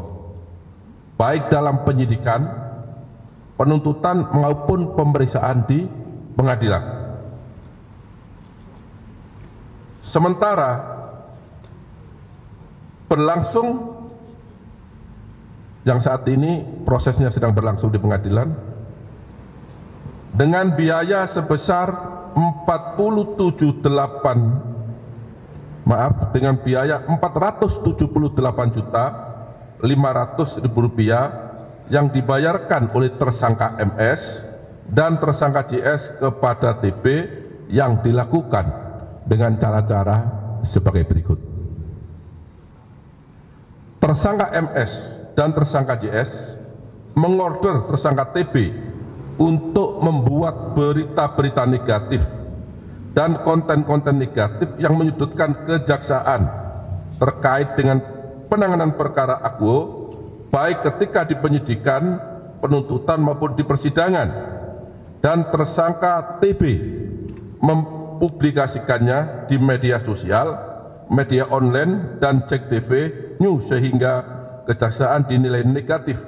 baik dalam penyidikan, penuntutan maupun pemeriksaan di pengadilan. Sementara berlangsung yang saat ini prosesnya sedang berlangsung di pengadilan dengan biaya sebesar dengan biaya Rp478.500.000 yang dibayarkan oleh tersangka MS dan tersangka JS kepada TB yang dilakukan dengan cara-cara sebagai berikut. Tersangka MS dan tersangka JS mengorder tersangka TB untuk membuat berita-berita negatif dan konten-konten negatif yang menyudutkan kejaksaan terkait dengan penanganan perkara akuo, baik ketika di penyidikan, penuntutan maupun di persidangan, dan tersangka TB mempublikasikannya di media sosial, media online, dan JEK TV News sehingga kejaksaan dinilai negatif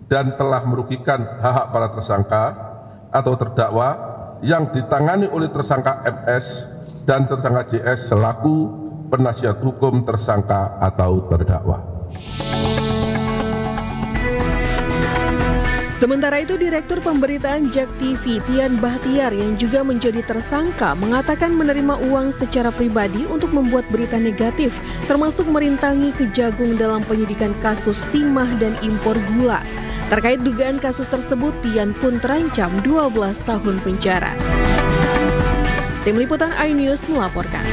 dan telah merugikan hak-hak para tersangka atau terdakwa yang ditangani oleh tersangka MS dan tersangka JS selaku penasihat hukum tersangka atau terdakwa. Sementara itu, Direktur Pemberitaan JEK TV Tian Bahtiar yang juga menjadi tersangka mengatakan menerima uang secara pribadi untuk membuat berita negatif, termasuk merintangi Kejagung dalam penyidikan kasus timah dan impor gula. Terkait dugaan kasus tersebut, Tian pun terancam 12 tahun penjara. Tim Liputan iNews melaporkan.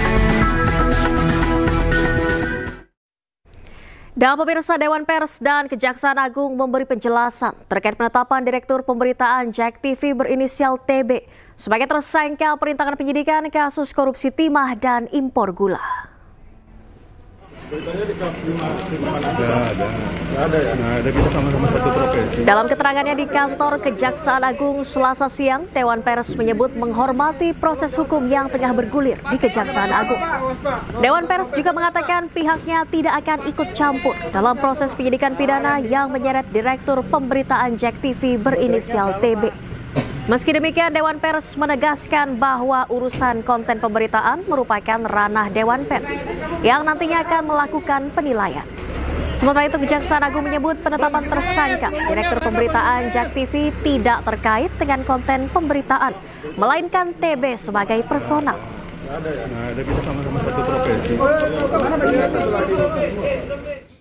Dan pemirsa, Dewan Pers dan Kejaksaan Agung memberi penjelasan terkait penetapan Direktur Pemberitaan JEK TV berinisial TB sebagai tersangka perintangan penyidikan kasus korupsi timah dan impor gula. Dalam keterangannya di kantor Kejaksaan Agung Selasa siang, Dewan Pers menyebut menghormati proses hukum yang tengah bergulir di Kejaksaan Agung. Dewan Pers juga mengatakan pihaknya tidak akan ikut campur dalam proses penyidikan pidana yang menyeret Direktur Pemberitaan JEK TV berinisial TB. Meski demikian, Dewan Pers menegaskan bahwa urusan konten pemberitaan merupakan ranah Dewan Pers yang nantinya akan melakukan penilaian. Sementara itu, Kejaksaan Agung menyebut penetapan tersangka Direktur Pemberitaan JEK TV tidak terkait dengan konten pemberitaan, melainkan TB sebagai personal.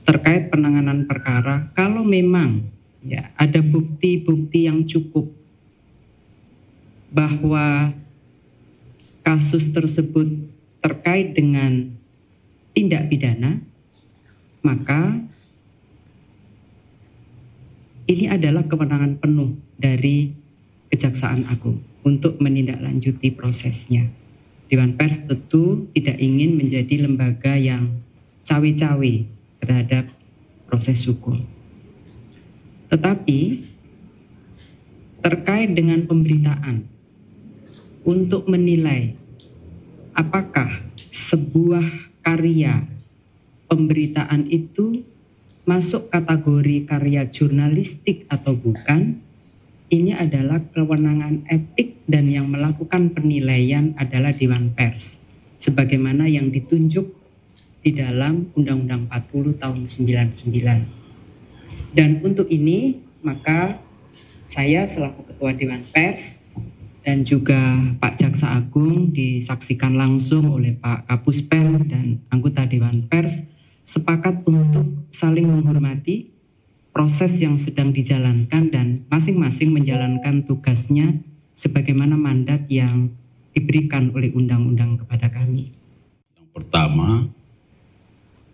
Terkait penanganan perkara, kalau memang ada bukti-bukti yang cukup bahwa kasus tersebut terkait dengan tindak pidana, maka ini adalah kewenangan penuh dari Kejaksaan Agung untuk menindaklanjuti prosesnya. Dewan Pers tentu tidak ingin menjadi lembaga yang cawe-cawe terhadap proses hukum. Tetapi terkait dengan pemberitaan, untuk menilai apakah sebuah karya pemberitaan itu masuk kategori karya jurnalistik atau bukan, ini adalah kewenangan etik dan yang melakukan penilaian adalah Dewan Pers, sebagaimana yang ditunjuk di dalam Undang-Undang 40 tahun 99. Dan untuk ini maka saya selaku Ketua Dewan Pers dan juga Pak Jaksa Agung disaksikan langsung oleh Pak Kapuspen dan anggota Dewan Pers sepakat untuk saling menghormati proses yang sedang dijalankan dan masing-masing menjalankan tugasnya sebagaimana mandat yang diberikan oleh undang-undang kepada kami. Yang pertama,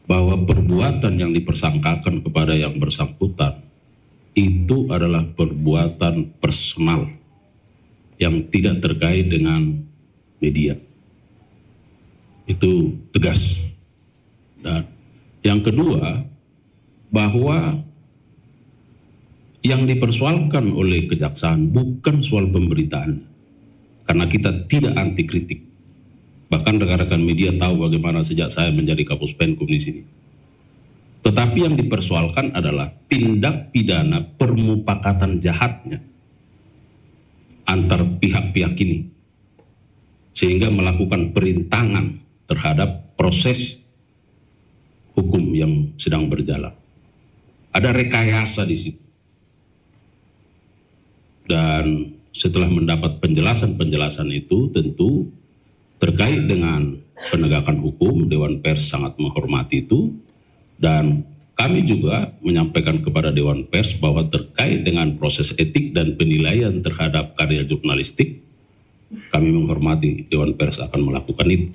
bahwa perbuatan yang dipersangkakan kepada yang bersangkutan itu adalah perbuatan personal yang tidak terkait dengan media. Itu tegas. Dan yang kedua, bahwa yang dipersoalkan oleh kejaksaan bukan soal pemberitaan, karena kita tidak anti kritik. Bahkan rekan-rekan media tahu bagaimana sejak saya menjadi Kapuspenkum di sini. Tetapi yang dipersoalkan adalah tindak pidana permupakatan jahatnya antar pihak-pihak ini, sehingga melakukan perintangan terhadap proses hukum yang sedang berjalan. Ada rekayasa di situ. Dan setelah mendapat penjelasan-penjelasan itu, tentu terkait dengan penegakan hukum, Dewan Pers sangat menghormati itu, dan kami juga menyampaikan kepada Dewan Pers bahwa terkait dengan proses etik dan penilaian terhadap karya jurnalistik, kami menghormati Dewan Pers akan melakukan itu.